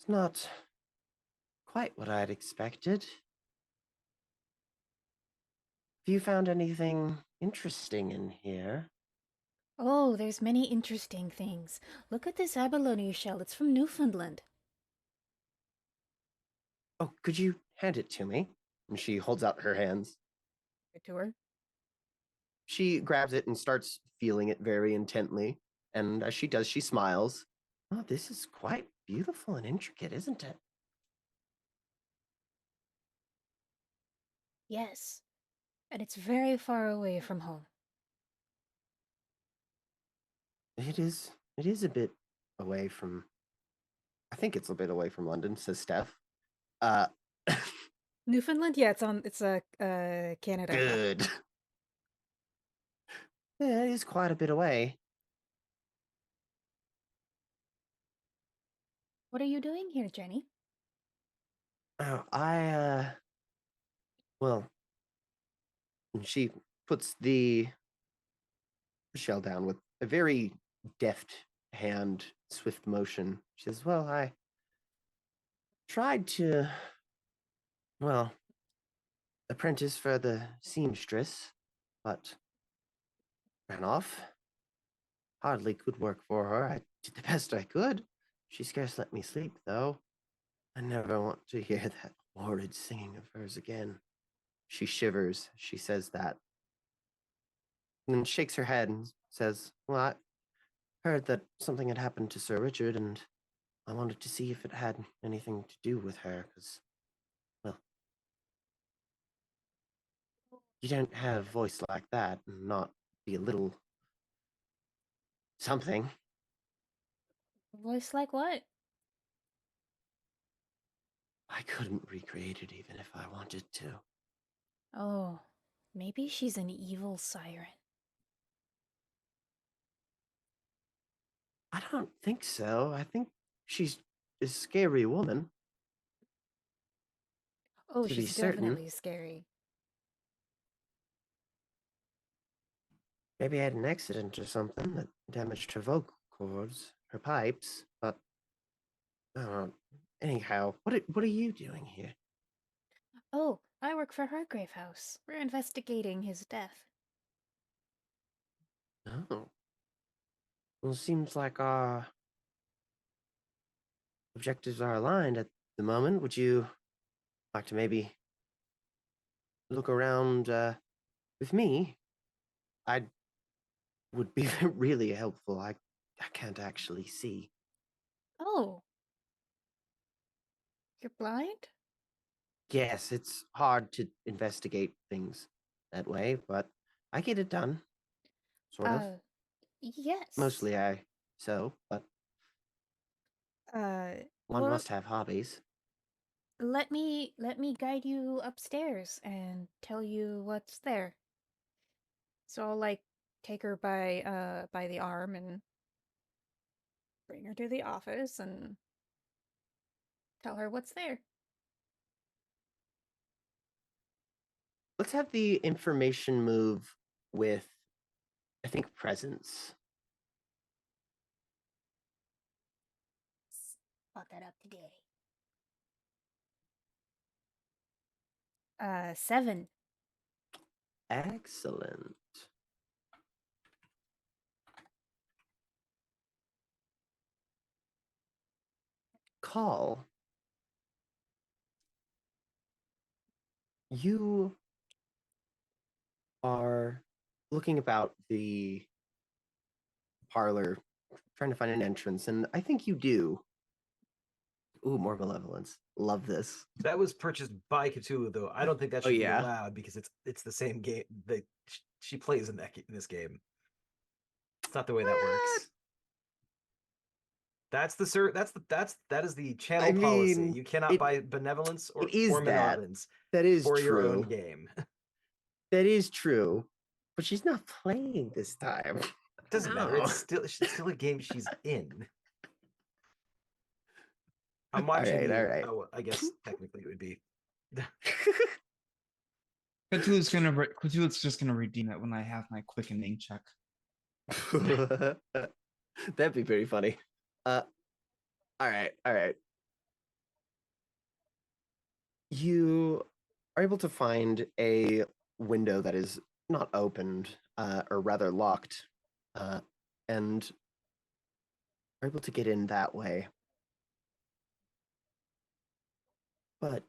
not quite what I'd expected. Have you found anything interesting in here?
Oh, there's many interesting things. Look at this abalone shell. It's from Newfoundland.
Oh, could you hand it to me? And she holds out her hands.
To her.
She grabs it and starts feeling it very intently. And as she does, she smiles. Oh, this is quite beautiful and intricate, isn't it?
Yes. And it's very far away from home.
It is. It is a bit away from. I think it's a bit away from London, says Steph. Uh,
Newfoundland? Yeah, it's Canada.
good. Yeah, it is quite a bit away.
What are you doing here, Jenny?
Oh, well, she puts the shell down with a very deft hand, swift motion. She says, well, I tried to, well, apprentice for the seamstress, but ran off. Hardly could work for her. I did the best I could. She scarce let me sleep, though. I never want to hear that horrid singing of hers again. She shivers. She says that. And then shakes her head and says, well, I heard that something had happened to Sir Richard, and I wanted to see if it had anything to do with her, because, well, you don't have a voice like that and not be a little something.
Voice like what?
I couldn't recreate it even if I wanted to.
Oh, maybe she's an evil siren.
I don't think so. I think she's a scary woman,
Oh,
to be
she's
certain.
definitely scary.
Maybe I had an accident or something that damaged her vocal cords, her pipes, but I don't know. Anyhow, what are you doing here?
Oh, I work for Hargrave House. We're investigating his death.
Oh. Well, it seems like our objectives are aligned at the moment. Would you like to maybe look around with me? I would be really helpful. I can't actually see.
Oh, you're blind?
Yes, it's hard to investigate things that way, but I get it done. Sort of.
Yes.
Mostly but one
Well,
must have hobbies.
let me guide you upstairs and tell you what's there. So I'll like take her by the arm and bring her to the office and tell her what's there.
Let's have the information move with, I think, presence.
Spot that up today. 7.
Excellent. Call. You are looking about the parlor, trying to find an entrance, and I think you do. Ooh, more malevolence. Love this.
That was purchased by Cthulhu, though. I don't think that
Oh,
should be
yeah?
allowed because it's the same game that she plays in this game. It's not the way that works. That's the sir. That is the channel
I
policy.
mean,
You cannot
it
buy benevolence or
it is that.
benevolence
That is
for your own
true.
game.
That is true. But she's not playing this time.
Doesn't matter.
No.
It's still a game she's in. I'm
All
watching
right,
you.
all right.
Oh, I guess technically it would be.
Cthulhu's just gonna redeem it when I have my quickening check.
That'd be pretty funny. All right, all right. You are able to find a window that is not opened, or rather locked, and are able to get in that way. But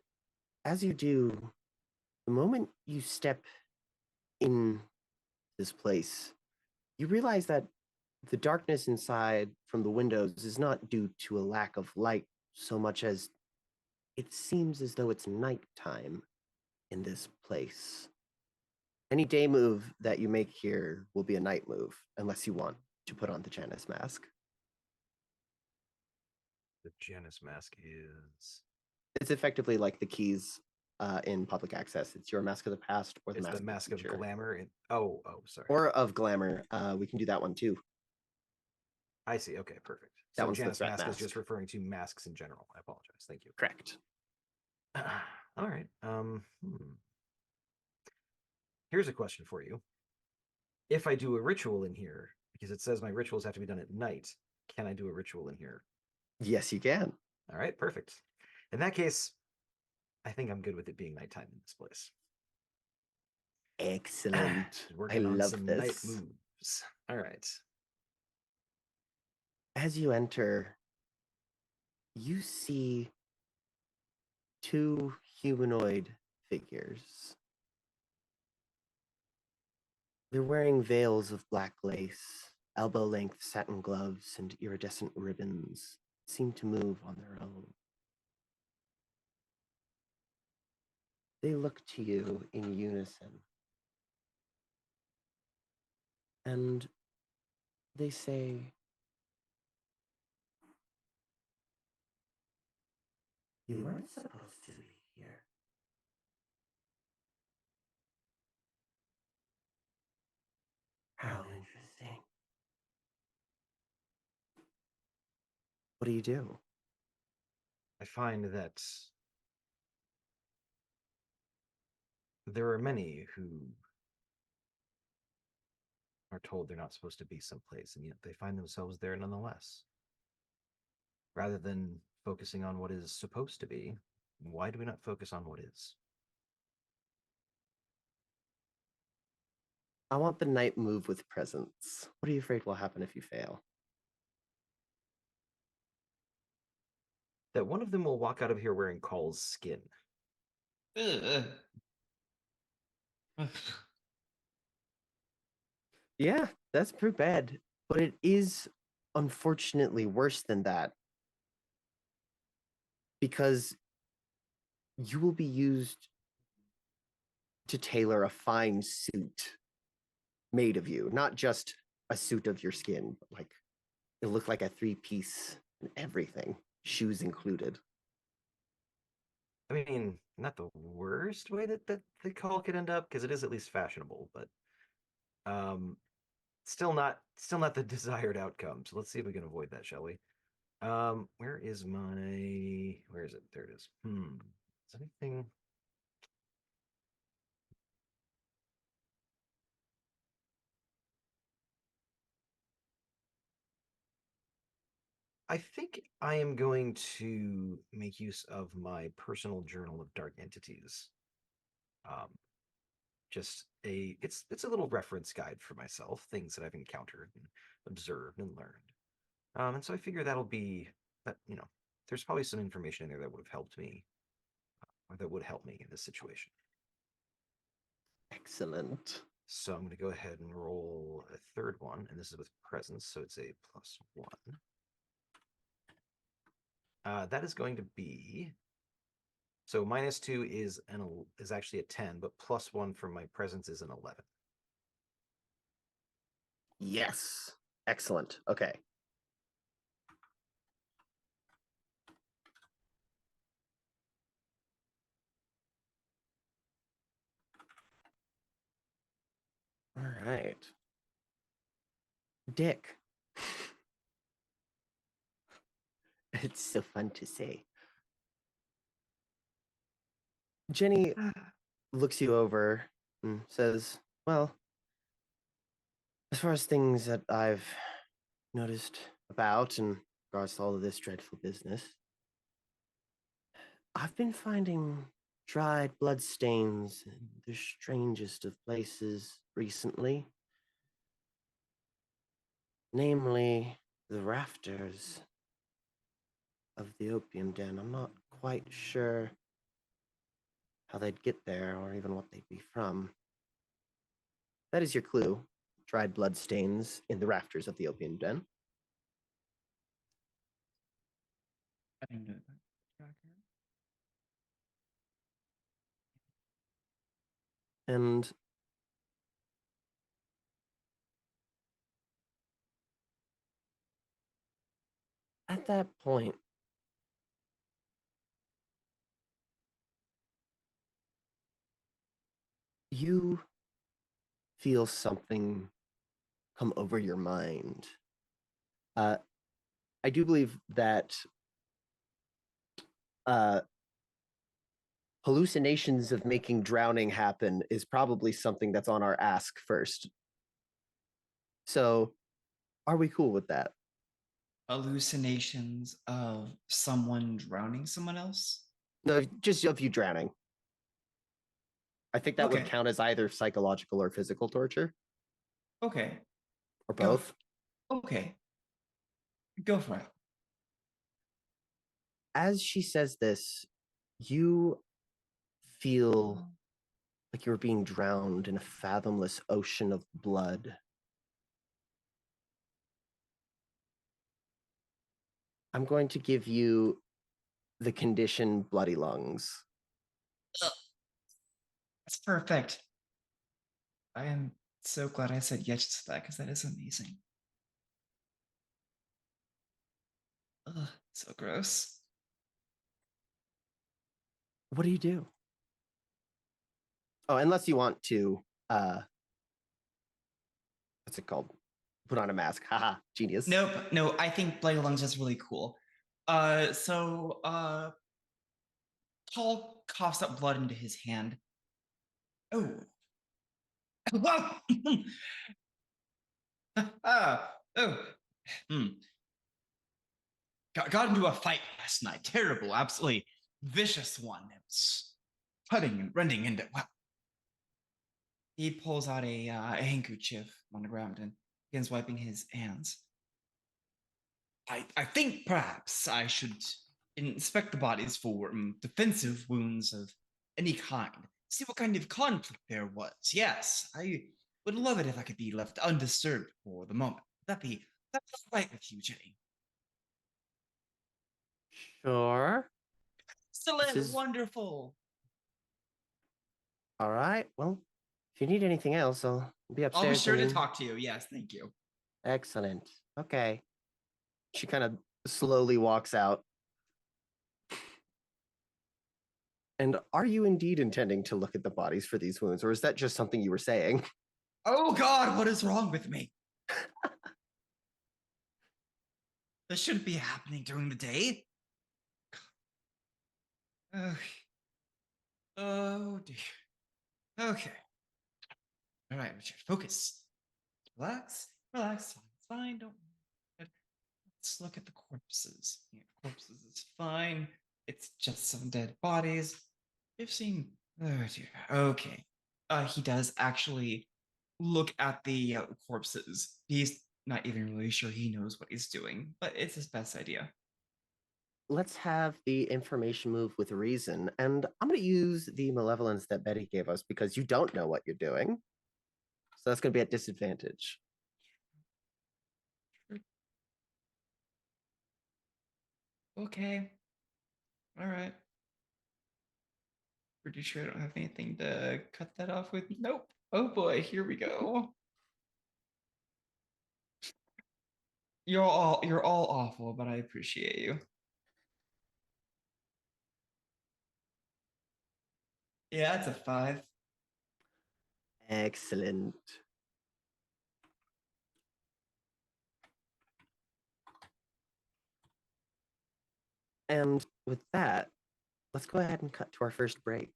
as you do, the moment you step in this place, you realize that the darkness inside from the windows is not due to a lack of light so much as it seems as though it's nighttime in this place. Any day move that you make here will be a night move, unless you want to put on the Janus mask.
The Janus mask is.
It's effectively like the keys in public access. It's your mask of the past or the
It's
mask,
the mask
of,
of
the future.
glamour. Oh, sorry.
Or of glamour. We can do that one too.
I see. Okay, perfect.
That
So
one's the
Janus
threat
mask is
mask.
just referring to masks in general. I apologize. Thank you.
Correct.
All right. Here's a question for you. If I do a ritual in here, because it says my rituals have to be done at night, can I do a ritual in here?
Yes, you can.
All right, perfect. In that case, I think I'm good with it being nighttime in this place.
Excellent. I
Working on
love
some
this.
night moves. All right.
As you enter, you see two humanoid figures. They're wearing veils of black lace, elbow-length satin gloves, and iridescent ribbons seem to move on their own. They look to you in unison. And they say, "You weren't supposed to be here." How interesting. What do you do?
I find that there are many who are told they're not supposed to be someplace, and yet they find themselves there nonetheless. Rather than focusing on what is supposed to be, why do we not focus on what is?
I want the night move with presence. What are you afraid will happen if you fail?
That one of them will walk out of here wearing Call's skin.
Ugh.
Yeah, that's pretty bad. But it is unfortunately worse than that. Because you will be used to tailor a fine suit made of you, not just a suit of your skin, but like it looked like a 3-piece and everything, shoes included.
I mean, not the worst way that the call could end up, because it is at least fashionable, but still not the desired outcome. So let's see if we can avoid that, shall we? Where is it? There it is. Is anything? I think I am going to make use of my personal journal of dark entities. Um, it's a little reference guide for myself, things that I've encountered and observed and learned. And so I figure that'll be that, there's probably some information in there that would have helped me, or that would help me in this situation.
Excellent.
So I'm going to go ahead and roll a third one, and this is with presence, so it's a +1. That is going to be, so -2 is actually a 10, but +1 from my presence is an 11.
Yes. Excellent. Okay. All right. Dick. It's so fun to say. Jenny looks you over and says, well, as far as things that I've noticed about in regards to all of this dreadful business, I've been finding dried blood stains in the strangest of places recently, namely the rafters of the opium den. I'm not quite sure how they'd get there or even what they'd be from. That is your clue. Dried blood stains in the rafters of the opium den.
I didn't know that.
And at that point, you feel something come over your mind. I do believe that uh, hallucinations of making drowning happen is probably something that's on our ask first. So, are we cool with that?
Hallucinations of someone drowning someone else?
No, just of you drowning. I think that would
Okay.
count as either psychological or physical torture,
Okay.
or
Go.
both.
Okay. Go for it.
As she says this, you feel like you're being drowned in a fathomless ocean of blood. I'm going to give you the condition bloody lungs.
That's perfect. I am so glad I said yes to that because that is amazing. Ugh, so gross.
What do you do? Oh, unless you want to, what's it called? Put on a mask. Haha, genius.
Nope, no, I think Bloody Lungs is really cool. Paul coughs up blood into his hand. Oh. Oh. Hmm. Got into a fight last night. Terrible, absolutely vicious one. It was cutting and rending into. Well, he pulls out a handkerchief on the ground and begins wiping his hands. I think perhaps I should inspect the bodies for defensive wounds of any kind. See what kind of conflict there was. Yes, I would love it if I could be left undisturbed for the moment. That's right with you, Jenny.
Sure.
Excellent,
This is
wonderful.
all right. Well, if you need anything else, I'll be
I'll be
upstairs.
sure to talk to you. Yes, thank you.
Excellent. Okay. She kind of slowly walks out. And are you indeed intending to look at the bodies for these wounds, or is that just something you were saying?
Oh God, what is wrong with me? This shouldn't be happening during the day. Okay. Oh dear. Okay. All right, Richard, focus. Relax, relax. It's fine. Don't. Let's look at the corpses. Yeah, corpses is fine. It's just some dead bodies. We've seen. Oh dear. Okay. He does actually look at the corpses. He's not even really sure he knows what he's doing, but it's his best idea.
Let's have the information move with reason. And I'm going to use the malevolence that Betty gave us because you don't know what you're doing. So that's going to be at disadvantage.
Okay. All right. Pretty sure I don't have anything to cut that off with. Nope. Oh boy, here we go. You're all awful, but I appreciate you. Yeah, it's a 5.
Excellent. And with that, let's go ahead and cut to our first break.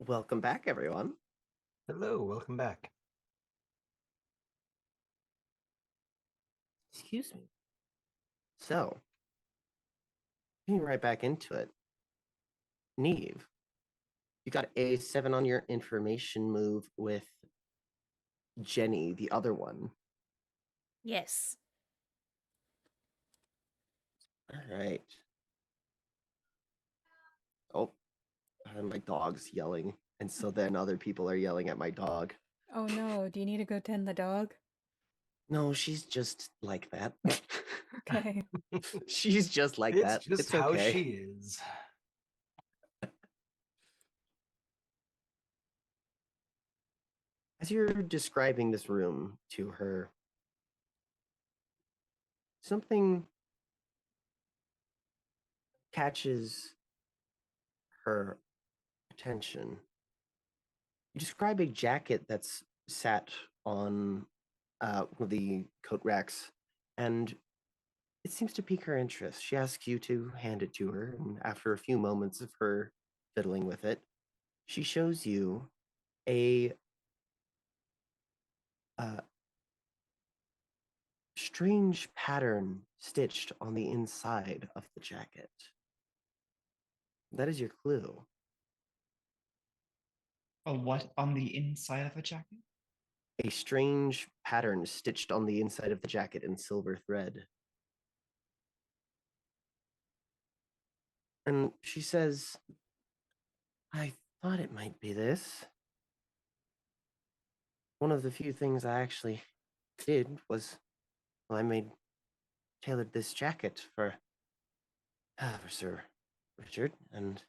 Welcome back, everyone.
Hello, welcome back.
Excuse me. So, getting right back into it. Neve, you got a 7 on your information move with Jenny, the other one.
Yes.
All right. Oh, my dog's yelling. And so then other people are yelling at my dog.
Oh no, do you need to go tend the dog?
No, she's just like that.
Okay.
She's just like
It's
that.
just
It's
how
okay.
she is.
As you're describing this room to her, something catches her attention. You describe a jacket that's sat on one of the coat racks, and it seems to pique her interest. She asks you to hand it to her, and after a few moments of her fiddling with it, she shows you a uh, strange pattern stitched on the inside of the jacket. That is your clue.
A what on the inside of a jacket?
A strange pattern stitched on the inside of the jacket in silver thread. And she says, I thought it might be this. One of the few things I actually did was, well, I tailored this jacket for Sir Richard, and,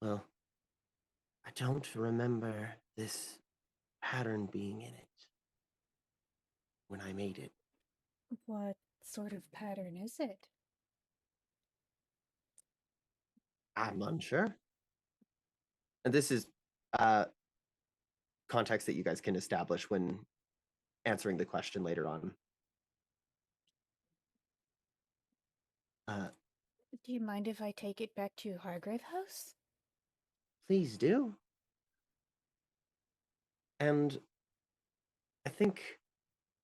well, I don't remember this pattern being in it when I made it.
What sort of pattern is it?
I'm unsure. And this is uh, context that you guys can establish when answering the question later on.
Do you mind if I take it back to Hargrave House?
Please do. And I think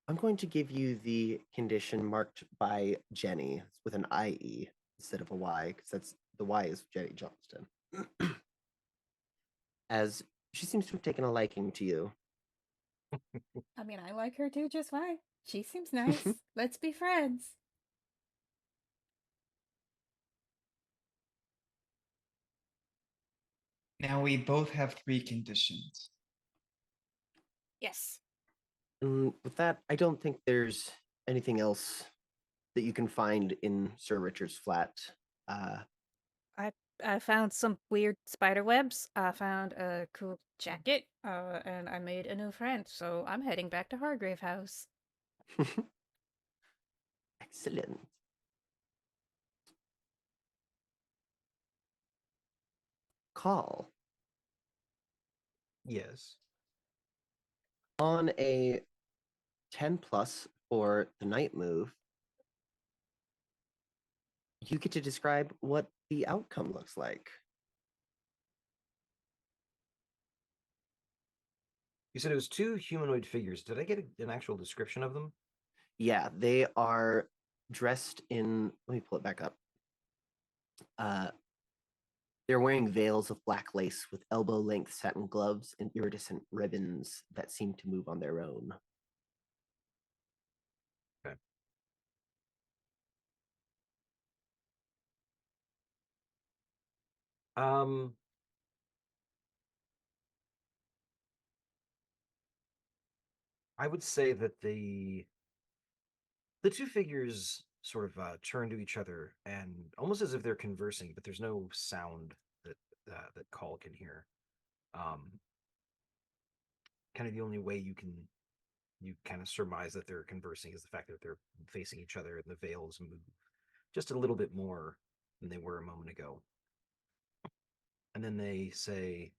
I'm going to give you the condition marked by Jenny with an IE instead of a Y, because that's the Y is Jenny Johnston. As she seems to have taken a liking to you.
I mean, I like her too just fine. She seems nice. Let's be friends.
Now we both have 3 conditions.
Yes.
And with that, I don't think there's anything else that you can find in Sir Richard's flat. Uh,
I found some weird spider webs. I found a cool jacket, and I made a new friend. So I'm heading back to Hargrave House.
Excellent. Call.
Yes.
On a 10 plus for the night move, you get to describe what the outcome looks like.
You said it was 2 humanoid figures. Did I get an actual description of them?
Yeah, they are dressed in, let me pull it back up. They're wearing veils of black lace with elbow length satin gloves and iridescent ribbons that seem to move on their own.
Okay. I would say that the 2 figures sort of turn to each other and almost as if they're conversing, but there's no sound that Call can hear. Kind of the only way you kind of surmise that they're conversing is the fact that they're facing each other and the veils move just a little bit more than they were a moment ago. And then they say,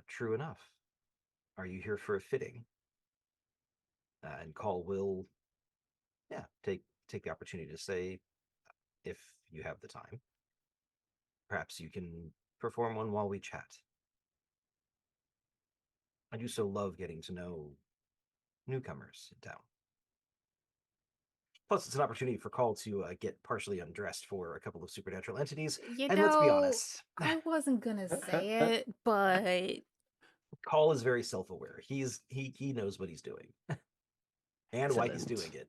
"True enough. Are you here for a fitting?" And Call will, yeah, take the opportunity to say, if you have the time, perhaps you can perform one while we chat. I do so love getting to know newcomers in town. Plus, it's an opportunity for Call to get partially undressed for a couple of supernatural entities. And let's be honest,
I wasn't gonna say it, but
Call is very self-aware. He knows what he's doing and why he's
Excellent.
doing it.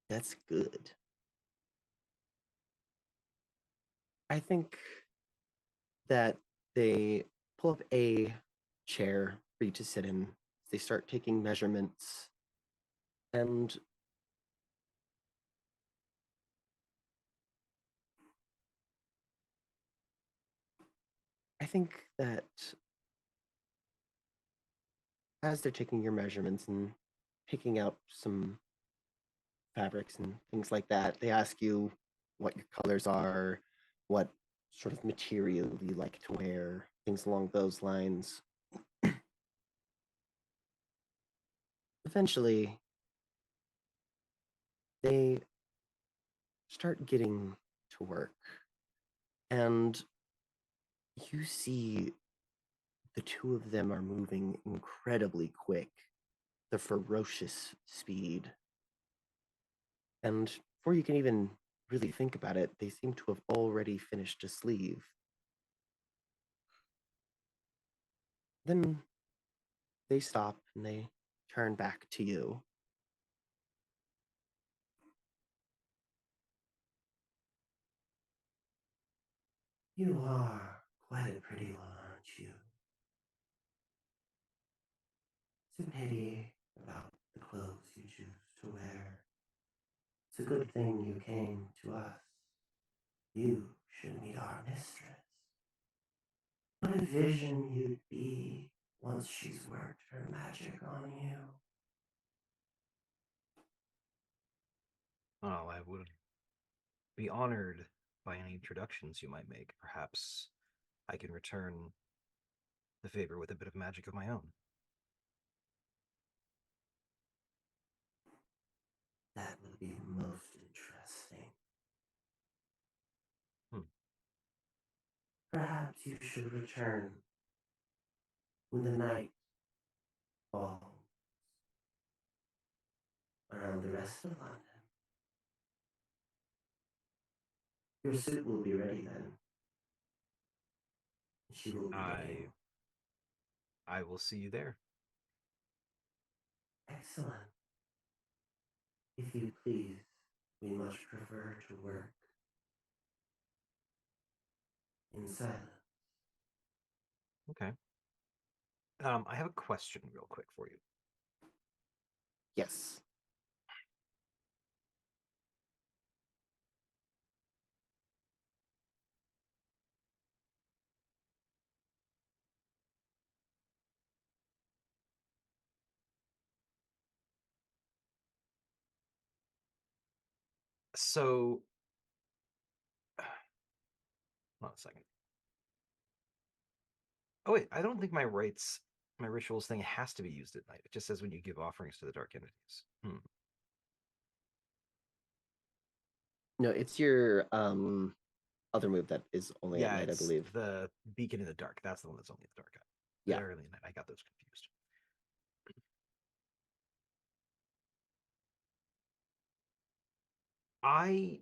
That's good. I think that they pull up a chair for you to sit in. They start taking measurements, and I think that as they're taking your measurements and picking out some fabrics and things like that, they ask you what your colors are, what sort of material you like to wear, things along those lines. Eventually, they start getting to work, and you see the two of them are moving incredibly quick, the ferocious speed. And before you can even really think about it, they seem to have already finished a sleeve. Then they stop and they turn back to you. You are quite a pretty one, aren't you? It's a pity about the clothes you choose to wear. It's a good thing you came to us. You should meet our mistress. What a vision you'd be once she's worked her magic on you.
Oh, I would be honored by any introductions you might make. Perhaps I can return the favor with a bit of magic of my own.
That would be most interesting.
Hmm.
Perhaps you should return when the night falls around the rest of London. Your suit will be ready then. She will be waiting.
I will see you there.
Excellent. If you please, we much prefer to work in silence.
Okay. I have a question real quick for you.
Yes.
So, hold on a second. Oh wait, I don't think my rituals thing has to be used at night. It just says when you give offerings to the dark entities.
No, it's your other move that is only at
Yeah,
night, I
it's
believe.
the beacon in the dark. That's the one that's only in the dark.
Yeah.
Early in the night. I got those confused. I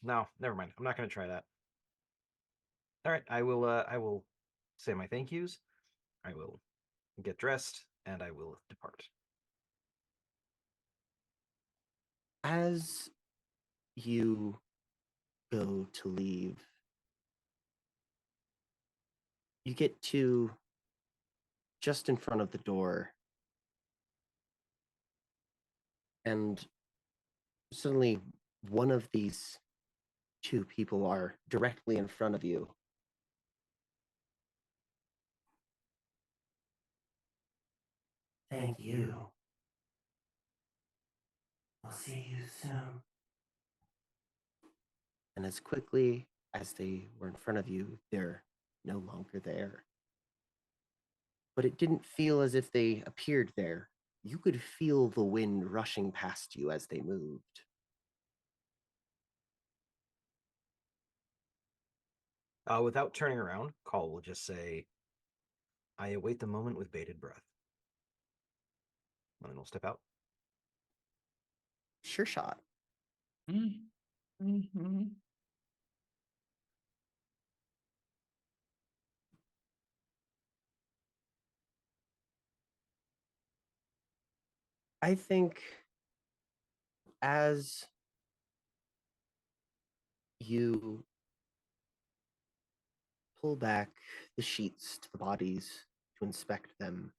no, never mind. I'm not going to try that. All right, I will. I will say my thank yous. I will get dressed and I will depart.
As you go to leave, you get to just in front of the door, and suddenly one of these two people are directly in front of you. Thank you. I'll see you soon. And as quickly as they were in front of you, they're no longer there. But it didn't feel as if they appeared there. You could feel the wind rushing past you as they moved.
Without turning around, Call will just say, I await the moment with bated breath. And then we'll step out.
Sure shot.
Mm-hmm.
I think as you pull back the sheets to the bodies to inspect them,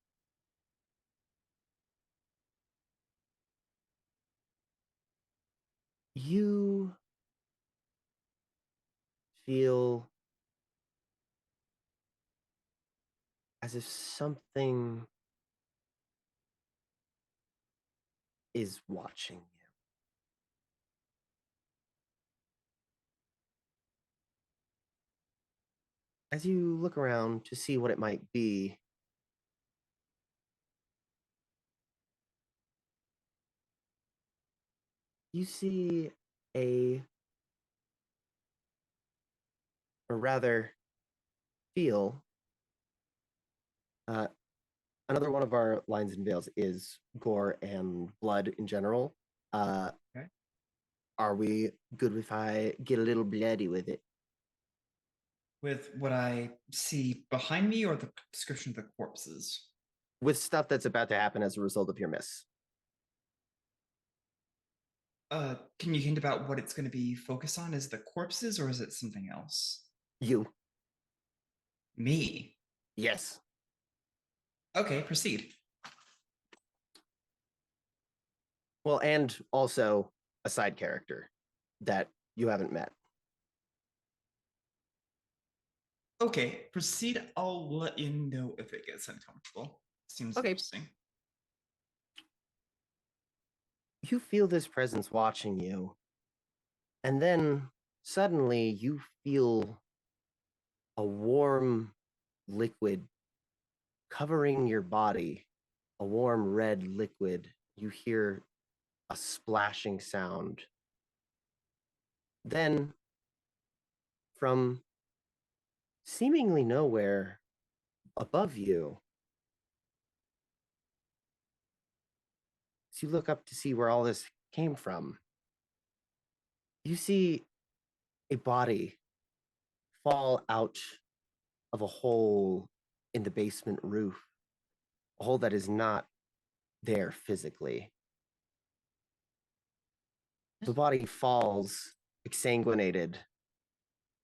you feel as if something is watching you. As you look around to see what it might be, you see a, or rather, feel. Another one of our lines and veils is gore and blood in general.
Okay.
Are we good if I get a little bloody with it?
With what I see behind me or the description of the corpses?
With stuff that's about to happen as a result of your miss.
Can you hint about what it's going to be focused on? Is it the corpses or is it something else?
You.
Me.
Yes.
Okay, proceed.
Well, and also a side character that you haven't met.
Okay, proceed. I'll let you know if it gets uncomfortable. Seems
Okay.
interesting.
You feel this presence watching you, and then suddenly you feel a warm liquid covering your body, a warm red liquid. You hear a splashing sound. Then, from seemingly nowhere above you, as you look up to see where all this came from, you see a body fall out of a hole in the basement roof, a hole that is not there physically. The body falls exsanguinated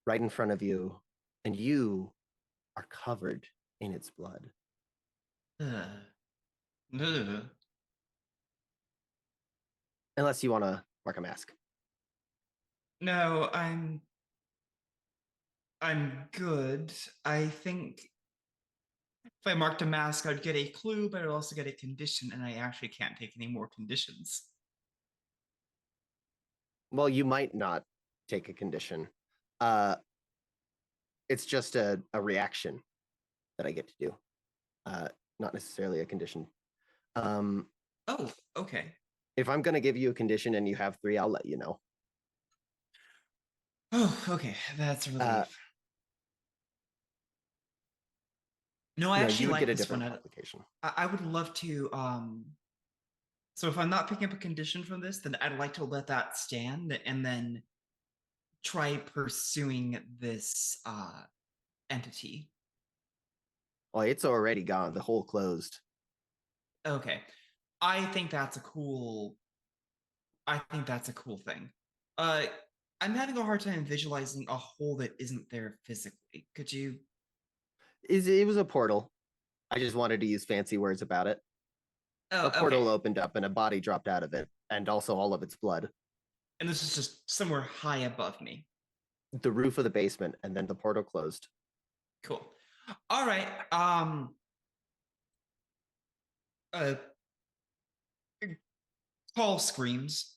right in front of you, and you are covered in its blood.
Ugh.
Unless you want to mark a mask.
No, I'm good. I think if I marked a mask, I'd get a clue, but I'd also get a condition, and I actually can't take any more conditions.
Well, you might not take a condition. It's just a reaction that I get to do, not necessarily a condition.
Oh, okay.
If I'm going to give you a condition and you have 3, I'll let you know.
Oh, okay. That's a relief. No, I
No,
actually
you would
like
get a
this one.
different application.
I would love to. So if I'm not picking up a condition from this, then I'd like to let that stand and then try pursuing this entity.
Well, it's already gone. The hole closed.
Okay. I think that's a cool thing. Uh I'm having a hard time visualizing a hole that isn't there physically. Could you
It was a portal. I just wanted to use fancy words about it.
Oh,
A portal
okay.
opened up and a body dropped out of it, and also all of its blood.
And this is just somewhere high above me.
The roof of the basement, and then the portal closed.
Cool. All right. Uh Paul screams.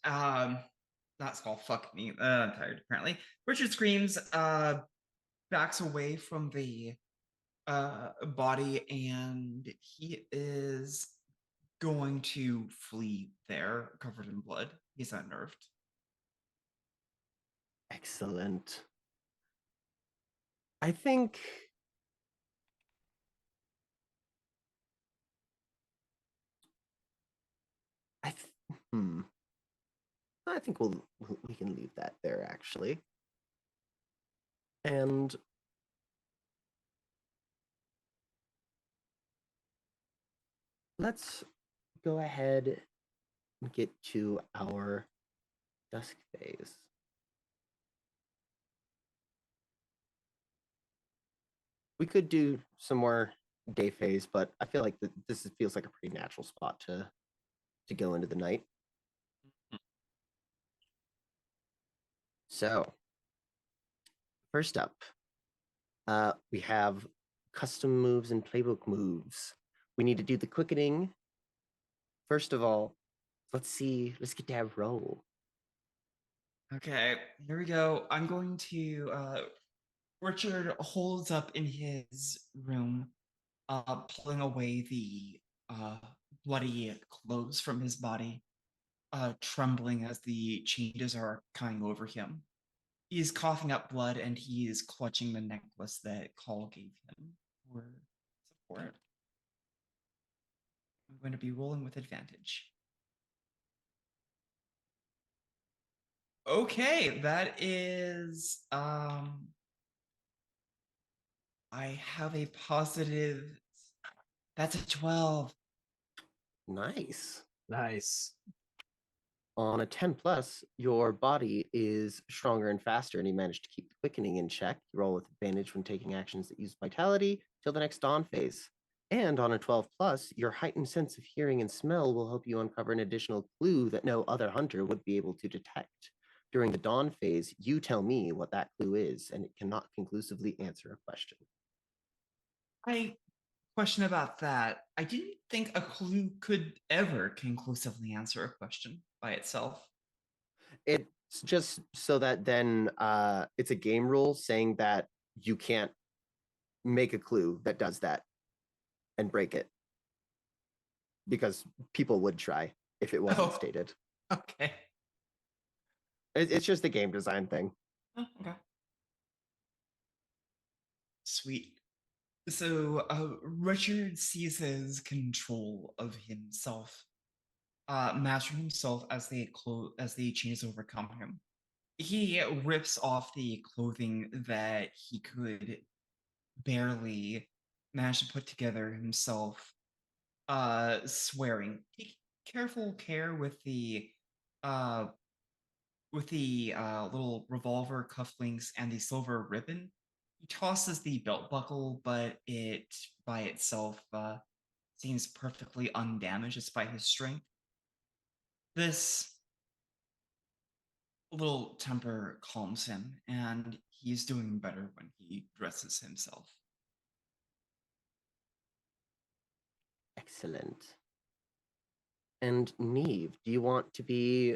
That's called fuck me. I'm tired apparently. Richard screams, backs away from the body, and he is going to flee there, covered in blood. He's unnerved.
Excellent. I think I th- hmm. I think we can leave that there actually. And let's go ahead and get to our dusk phase. We could do some more day phase, but I feel like this feels like a pretty natural spot to go into the night. So, first up, we have custom moves and playbook moves. We need to do the quickening. First of all, let's get that roll.
Okay, here we go. I'm going to Richard holds up in his room, pulling away the bloody clothes from his body, trembling as the changes are coming over him. He's coughing up blood and he is clutching the necklace that Call gave him for support. I'm going to be rolling with advantage. Okay, that is I have a positive. That's a 12.
Nice.
Nice.
On a 10 plus, your body is stronger and faster, and you manage to keep the quickening in check. You roll with advantage when taking actions that use vitality till the next dawn phase. And on a 12 plus, your heightened sense of hearing and smell will help you uncover an additional clue that no other hunter would be able to detect. During the dawn phase, you tell me what that clue is, and it cannot conclusively answer a question.
I question about that. I didn't think a clue could ever conclusively answer a question by itself.
It's just so that then it's a game rule saying that you can't make a clue that does that and break it, because people would try if it wasn't stated.
Okay.
It's just a game design thing.
Oh, okay. Sweet. So Richard seizes control of himself, mastering himself as the chains overcome him. He rips off the clothing that he could barely manage to put together himself, swearing, take careful care uh, with the little revolver cufflinks and the silver ribbon. He tosses the belt buckle, but it by itself seems perfectly undamaged despite his strength. This little temper calms him, and he's doing better when he dresses himself.
Excellent. And Neve, do you want to be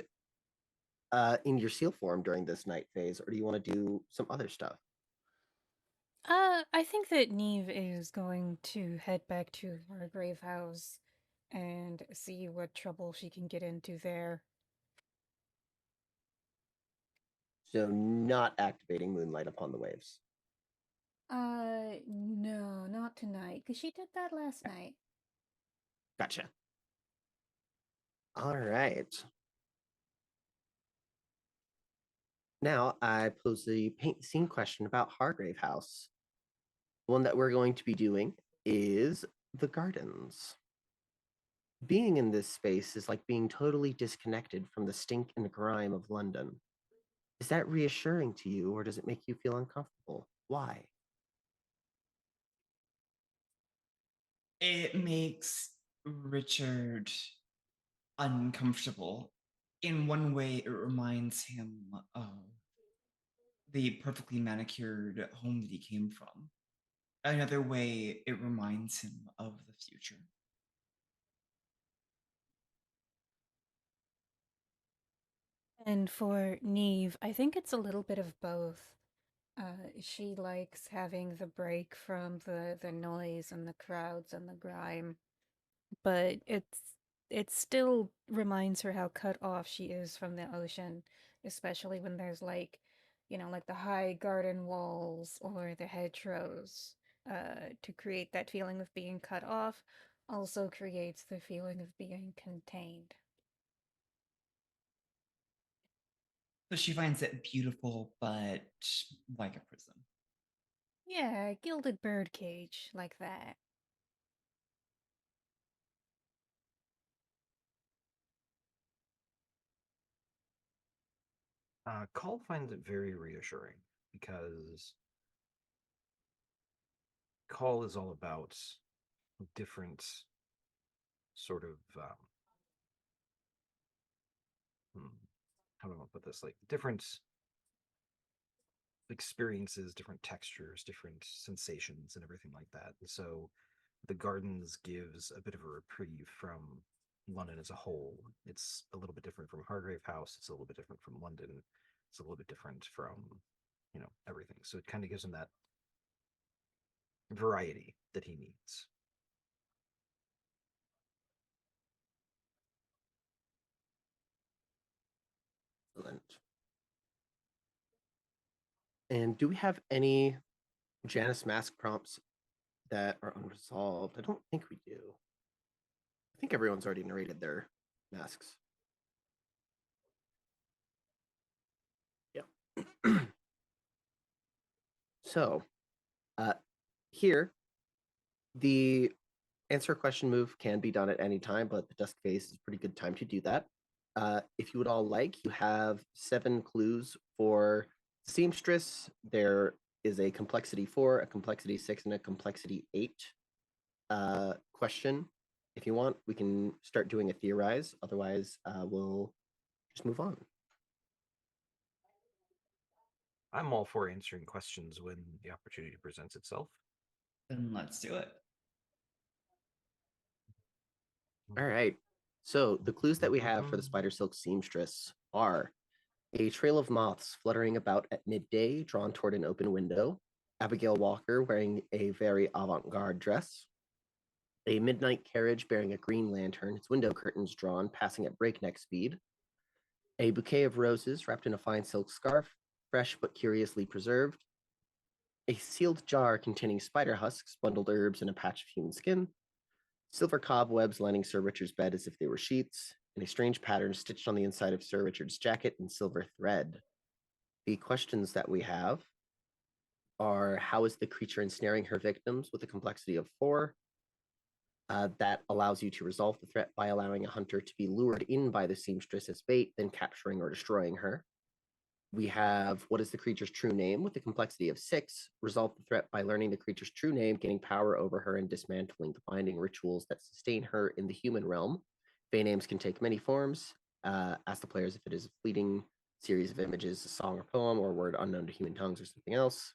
in your seal form during this night phase, or do you want to do some other stuff?
I think that Neve is going to head back to her grave house and see what trouble she can get into there.
So not activating Moonlight upon the waves.
No, not tonight, because she did that last night.
Gotcha. All right. Now I pose the paint the scene question about Hargrave House. The one that we're going to be doing is the gardens. Being in this space is like being totally disconnected from the stink and grime of London. Is that reassuring to you, or does it make you feel uncomfortable? Why?
It makes Richard uncomfortable. In one way, it reminds him of the perfectly manicured home that he came from. Another way, it reminds him of the future.
And for Neve, I think it's a little bit of both. She likes having the break from the noise and the crowds and the grime, but it still reminds her how cut off she is from the ocean, especially when there's like, like the high garden walls or the hedgerows. To create that feeling of being cut off also creates the feeling of being contained.
So she finds it beautiful, but like a prison.
Yeah, gilded birdcage like that.
Call finds it very reassuring because Call is all about different sort of how do I put this? Like different experiences, different textures, different sensations, and everything like that. And so the gardens gives a bit of a reprieve from London as a whole. It's a little bit different from Hargrave House. It's a little bit different from London. It's a little bit different from, everything. So it kind of gives him that variety that he needs.
Excellent. And do we have any Janus mask prompts that are unresolved? I don't think we do. I think everyone's already narrated their masks. Yeah. So, here, the answer a question move can be done at any time, but the dusk phase is a pretty good time to do that. If you would all like, you have 7 clues for seamstress. There is a complexity 4, a complexity 6, and a complexity 8 question. If you want, we can start doing a theorize. Otherwise, we'll just move on.
I'm all for answering questions when the opportunity presents itself.
Then let's do it.
All right. So the clues that we have for the spider silk seamstress are a trail of moths fluttering about at midday, drawn toward an open window, Abigail Walker wearing a very avant garde dress, a midnight carriage bearing a green lantern, its window curtains drawn, passing at breakneck speed, a bouquet of roses wrapped in a fine silk scarf, fresh but curiously preserved, a sealed jar containing spider husks, bundled herbs, and a patch of human skin, silver cobwebs lining Sir Richard's bed as if they were sheets, and a strange pattern stitched on the inside of Sir Richard's jacket in silver thread. The questions that we have are: how is the creature ensnaring her victims with a complexity of 4? That allows you to resolve the threat by allowing a hunter to be lured in by the seamstress as bait, then capturing or destroying her. We have what is the creature's true name with a complexity of 6. Resolve the threat by learning the creature's true name, gaining power over her, and dismantling the binding rituals that sustain her in the human realm. Fey names can take many forms. Ask the players if it is a fleeting series of images, a song or poem, or a word unknown to human tongues, or something else.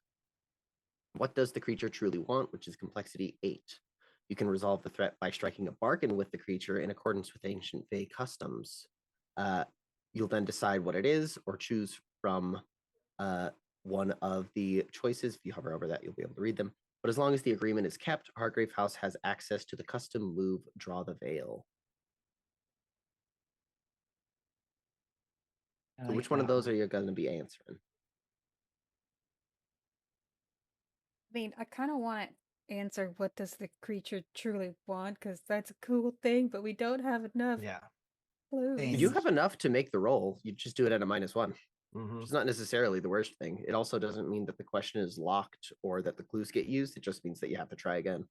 What does the creature truly want, which is complexity 8. You can resolve the threat by striking a bargain with the creature in accordance with ancient Fey customs. You'll then decide what it is or choose from one of the choices. If you hover over that, you'll be able to read them. But as long as the agreement is kept, Hargrave House has access to the custom move Draw the Veil. So which one of those are you going to be answering?
I mean, I kind of want to answer what does the creature truly want, because that's a cool thing, but we don't have enough
Yeah.
clues.
Same.
You have enough to make the roll. You just do it at a -1.
Mm-hmm.
It's not necessarily the worst thing. It also doesn't mean that the question is locked or that the clues get used. It just means that you have to try again.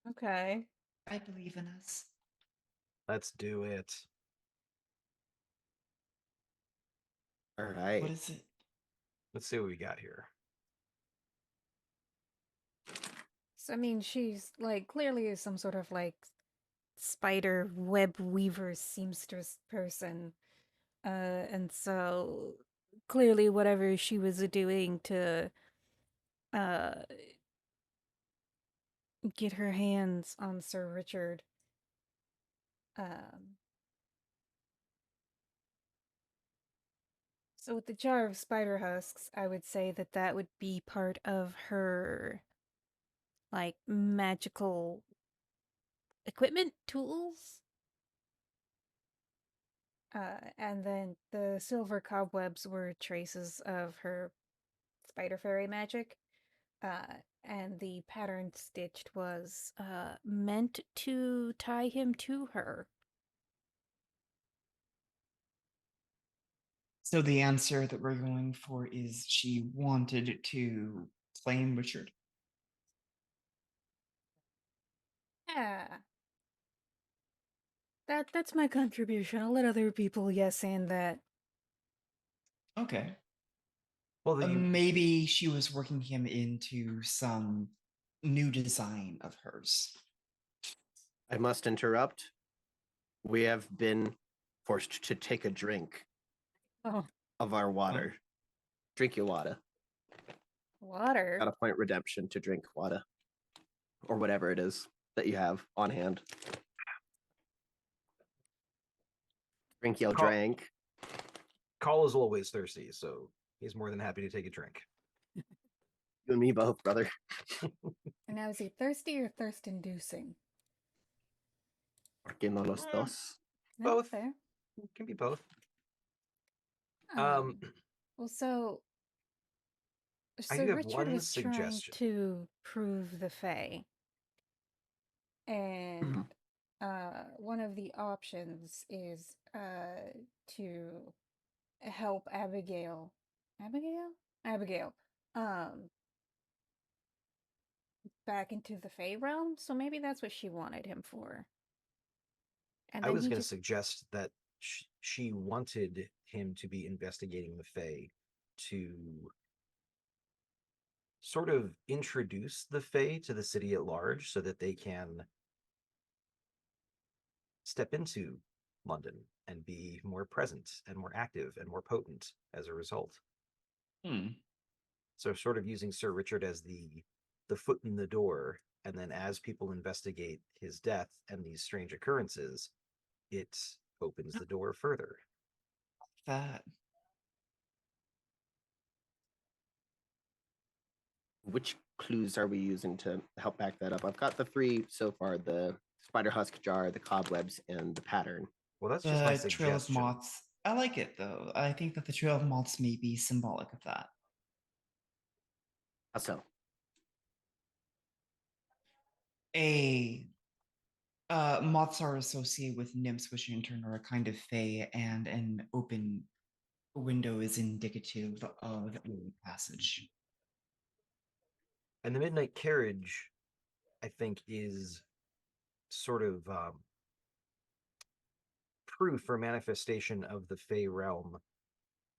Okay.
I believe in us.
Let's do it.
All right.
What is it?
Let's see what we got here.
So, I mean, she's like clearly is some sort of like spider web weaver seamstress person. And so clearly whatever she was doing to uh get her hands on Sir Richard um So with the jar of spider husks, I would say that that would be part of her, like, magical equipment, tools. And then the silver cobwebs were traces of her spider fairy magic. And the pattern stitched was meant to tie him to her.
So the answer that we're going for is she wanted to claim Richard.
Yeah. That's my contribution. I'll let other people yes and that.
Okay.
Well,
Maybe she was working him into some new design of hers.
I must interrupt. We have been forced to take a drink
Oh,
of our water. Drink your water.
water.
Got a point redemption to drink water. Or whatever it is that you have on hand. Drink your
Call-
drink.
Call is always thirsty, so he's more than happy to take a drink.
You and me both, brother.
And now is he thirsty or thirst inducing?
Porque no los dos.
Both.
Fair.
It can be both.
Well, so
I do have
Richard
one
was trying
suggestion.
to prove the Fae, and one of the options is to help Abigail, back into the Fae realm. So maybe that's what she wanted him for. And
I
then
was
he
going to
just
suggest that she wanted him to be investigating the Fae to sort of introduce the Fae to the city at large so that they can step into London and be more present and more active and more potent as a result. So sort of using Sir Richard as the foot in the door, and then as people investigate his death and these strange occurrences, it opens the door further.
That
Which clues are we using to help back that up? I've got the 3 so far: the spider husk jar, the cobwebs, and the pattern.
Well, that's just my
the Trail of
suggestion.
Moths. I like it though. I think that the Trail of Moths may be symbolic of that.
How so?
Moths are associated with nymphs, which in turn are a kind of fae, and an open window is indicative of a passage.
And the midnight carriage, I think, is sort of proof or manifestation of the Fey realm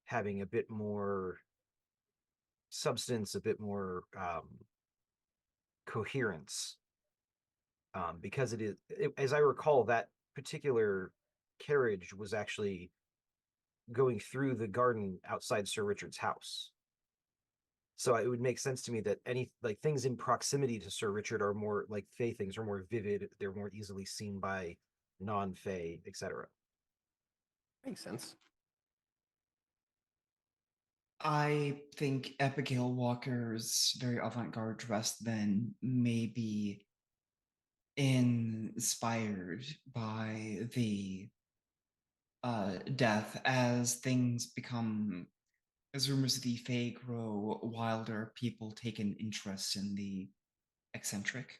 having a bit more substance, a bit more coherence. Because as I recall, that particular carriage was actually going through the garden outside Sir Richard's house. So it would make sense to me that any like things in proximity to Sir Richard are more like Fey things are more vivid. They're more easily seen by non-Fey, etc.
Makes sense.
I think Abigail Walker's very avant-garde dress then may be inspired by the death as things become, as rumors of the Fae grow wilder, people take an interest in the eccentric.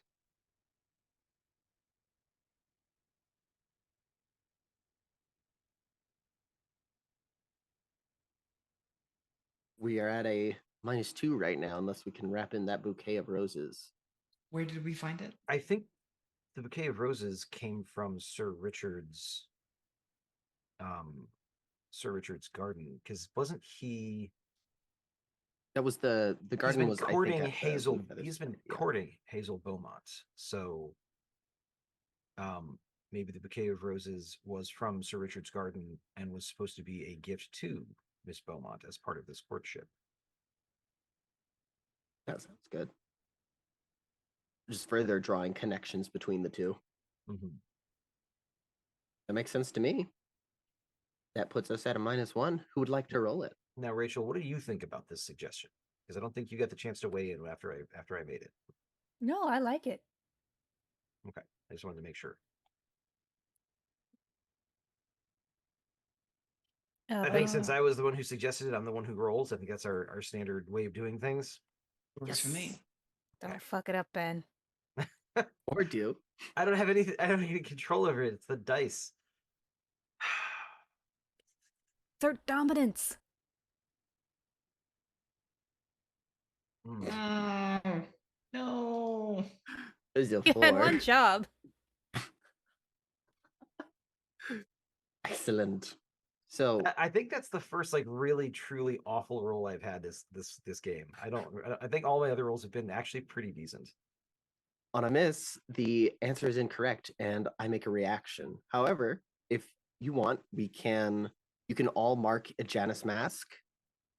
We are at a -2 right now, unless we can wrap in that bouquet of roses.
Where did we find it?
I think the bouquet of roses came from Sir Richard's garden, because wasn't he
That was the
he's
garden
been
was
courting
I think at the
Hazel
Leaf Feathers
he's been
Center, yeah.
courting Hazel Beaumont. So maybe the bouquet of roses was from Sir Richard's garden and was supposed to be a gift to Miss Beaumont as part of this courtship.
That sounds good. Just further drawing connections between the two.
Mm-hmm.
That makes sense to me. That puts us at a -1. Who would like to roll it?
Now, Rachel, what do you think about this suggestion? Because I don't think you got the chance to weigh in after I made it.
No, I like it.
Okay, I just wanted to make sure. I think since
Oh,
I was the one who suggested it, I'm the one who rolls. I think that's our standard way of doing things.
Works for me.
don't fuck it up, Ben.
Or do.
I don't have anything. I don't have any control over it. It's the dice.
Third dominance.
Hmm.
No.
There's a
You had
4.
one job.
Excellent. So
I think that's the first like really truly awful roll I've had this game. I think all my other rolls have been actually pretty decent.
on a miss, the answer is incorrect, and I make a reaction. However, if you want, you can all mark a Janus mask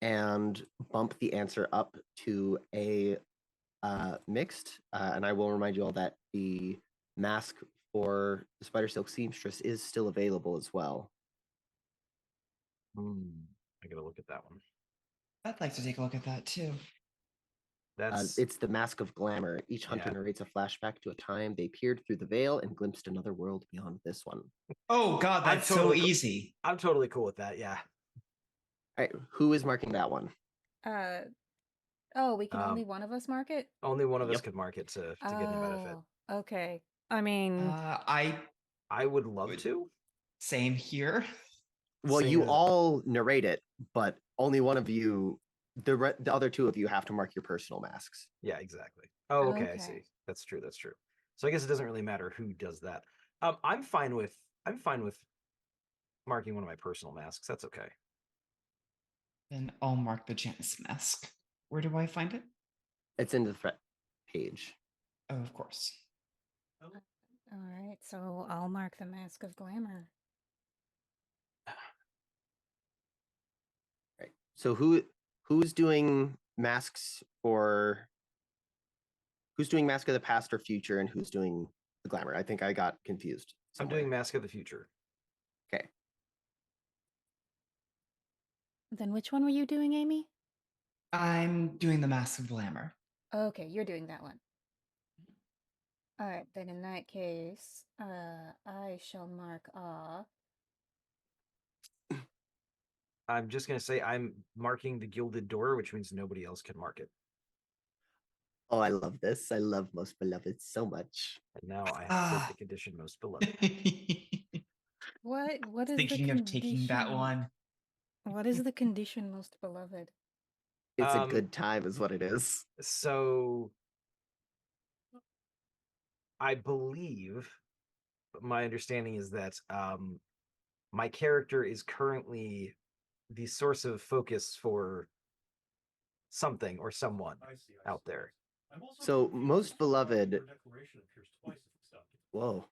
and bump the answer up to a mixed. And I will remind you all that the mask for the Spider Silk Seamstress is still available as well.
I gotta look at that one.
I'd like to take a look at that too.
That's
It's the Mask of Glamour. Each hunter
Yeah.
narrates a flashback to a time they peered through the veil and glimpsed another world beyond this one.
Oh God,
I'm
that's so
totally
easy.
I'm totally cool with that. Yeah.
All right, who is marking that one?
Oh, we can only one of us mark it?
Only one of us
Yep.
could mark it to get any benefit.
Oh, okay. I mean,
I would love
Would-
to.
Same here.
Well,
Same
you
as-
all narrate it, but only one of you, the other two of you, have to mark your personal masks.
Yeah, exactly. Oh, okay, I
Okay.
see. That's true. That's true. So I guess it doesn't really matter who does that. I'm fine with marking one of my personal masks. That's okay.
Then I'll mark the Janus mask. Where do I find it?
It's in the threat page.
Oh, of course.
all right, so I'll mark the Mask of Glamour.
Right. So who's doing masks for? Who's doing Mask of the Past or Future, and who's doing the Glamour? I think I got confused.
I'm doing Mask of the Future.
Okay.
Then which one were you doing, Amy?
I'm doing the Mask of Glamour.
Okay, you're doing that one. All right, then in that case, I shall mark
I'm just gonna say I'm marking the Gilded Door, which means nobody else can mark it.
Oh, I love this. I love Most Beloved so much.
And now I have to take the condition Most Beloved.
What is
Thinking
the
of taking that
condition?
one.
What is the condition, Most Beloved?
It's a good time, is what it is.
So I believe, my understanding is that my character is currently the source of focus for something or someone out there.
So Most Beloved. Whoa.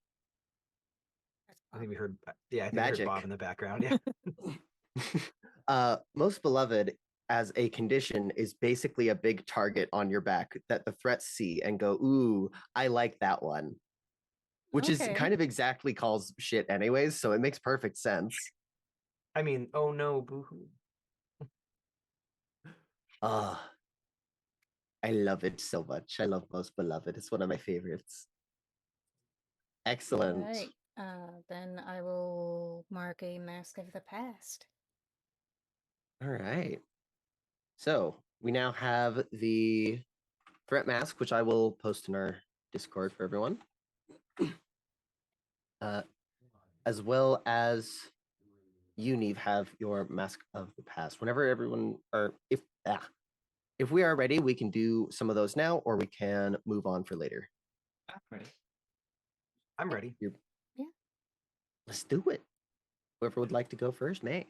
I think we heard, yeah, I think we
Magic.
heard Bob in the background. Yeah.
Most Beloved as a condition is basically a big target on your back that the threats see and go, ooh, I like that one. Which is
Okay.
kind of exactly calls shit anyways, so it makes perfect sense.
I mean, oh no, boo-hoo.
I love it so much. I love Most Beloved. It's one of my favorites. Excellent.
Right. Then I will mark a Mask of the Past.
All right. So we now have the threat mask, which I will post in our Discord for everyone. As well as you, Neve, have your Mask of the Past. Whenever everyone, or if we are ready, we can do some of those now, or we can move on for later.
I'm ready.
I'm ready.
Let's do it. Whoever would like to go first, may.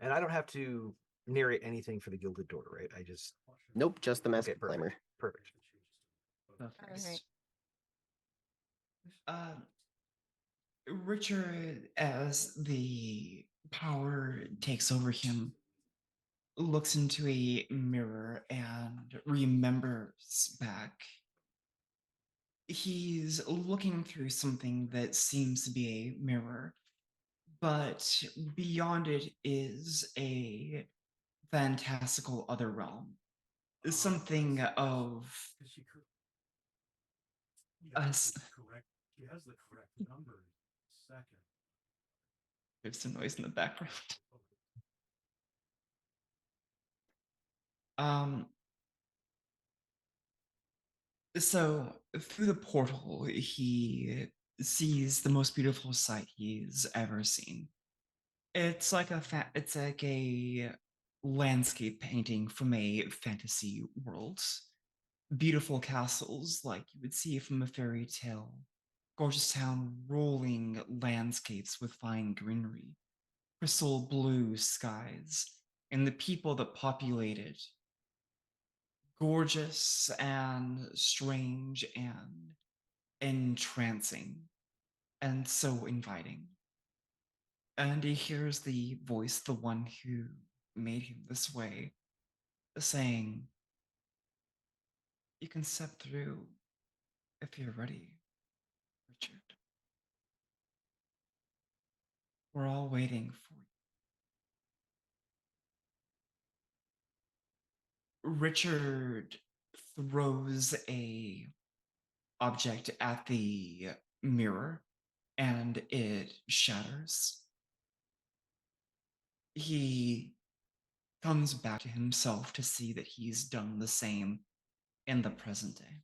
And I don't have to narrate anything for the Gilded Door, right? I just
Nope, just the Mask
Okay,
of Glamour.
perfect.
Go
All
first.
right.
Richard, as the power takes over him, looks into a mirror and remembers back. He's looking through something that seems to be a mirror, but beyond it is a fantastical other realm. Something of us. There's some noise in the background. Um, so through the portal, he sees the most beautiful sight he's ever seen. It's like a landscape painting from a fantasy world. Beautiful castles like you would see from a fairy tale. Gorgeous town, rolling landscapes with fine greenery, crystal blue skies, and the people that populate it, gorgeous and strange and entrancing and so inviting. And he hears the voice, the one who made him this way, saying, "You can step through if you're ready, Richard. We're all waiting for you." Richard throws a object at the mirror and it shatters. He comes back to himself to see that he's done the same in the present day.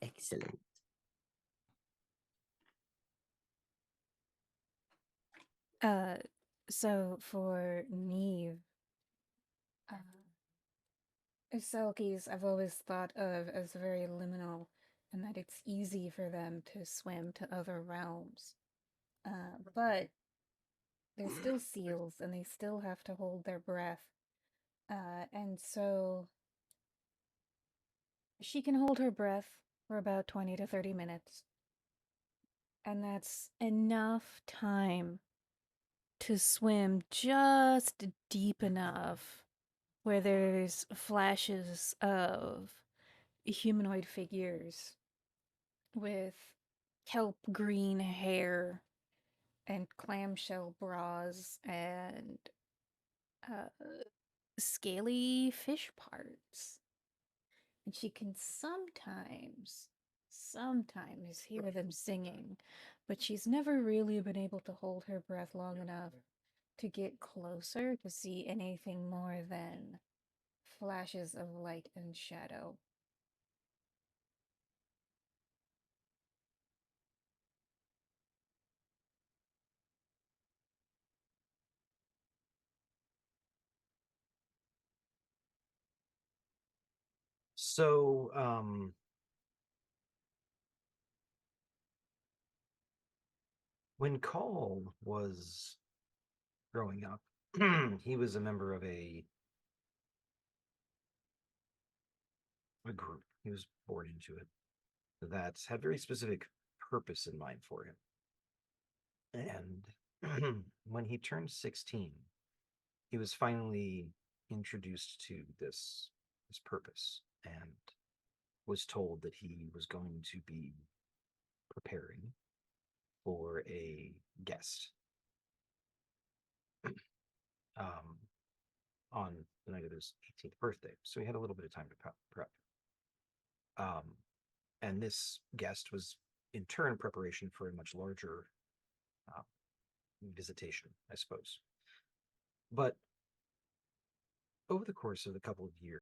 Excellent.
Uh, so for Neve, uh, Selkies I've always thought of as very liminal, and that it's easy for them to swim to other realms. But they're still seals, and they still have to hold their breath. And so she can hold her breath for about 20 to 30 minutes. And that's enough time to swim just deep enough where there's flashes of humanoid figures with kelp green hair and clamshell bras and uh, scaly fish parts. And she can sometimes hear them singing, but she's never really been able to hold her breath long enough to get closer to see anything more than flashes of light and shadow.
So, when Call was growing up, he was a member of a group. He was born into it that had very specific purpose in mind for him. And when he turned 16, he was finally introduced to this purpose and was told that he was going to be preparing for a guest on the night of his 18th birthday. So he had a little bit of time to prep. And this guest was in turn preparation for a much larger uh, visitation, I suppose. But over the course of a couple of years,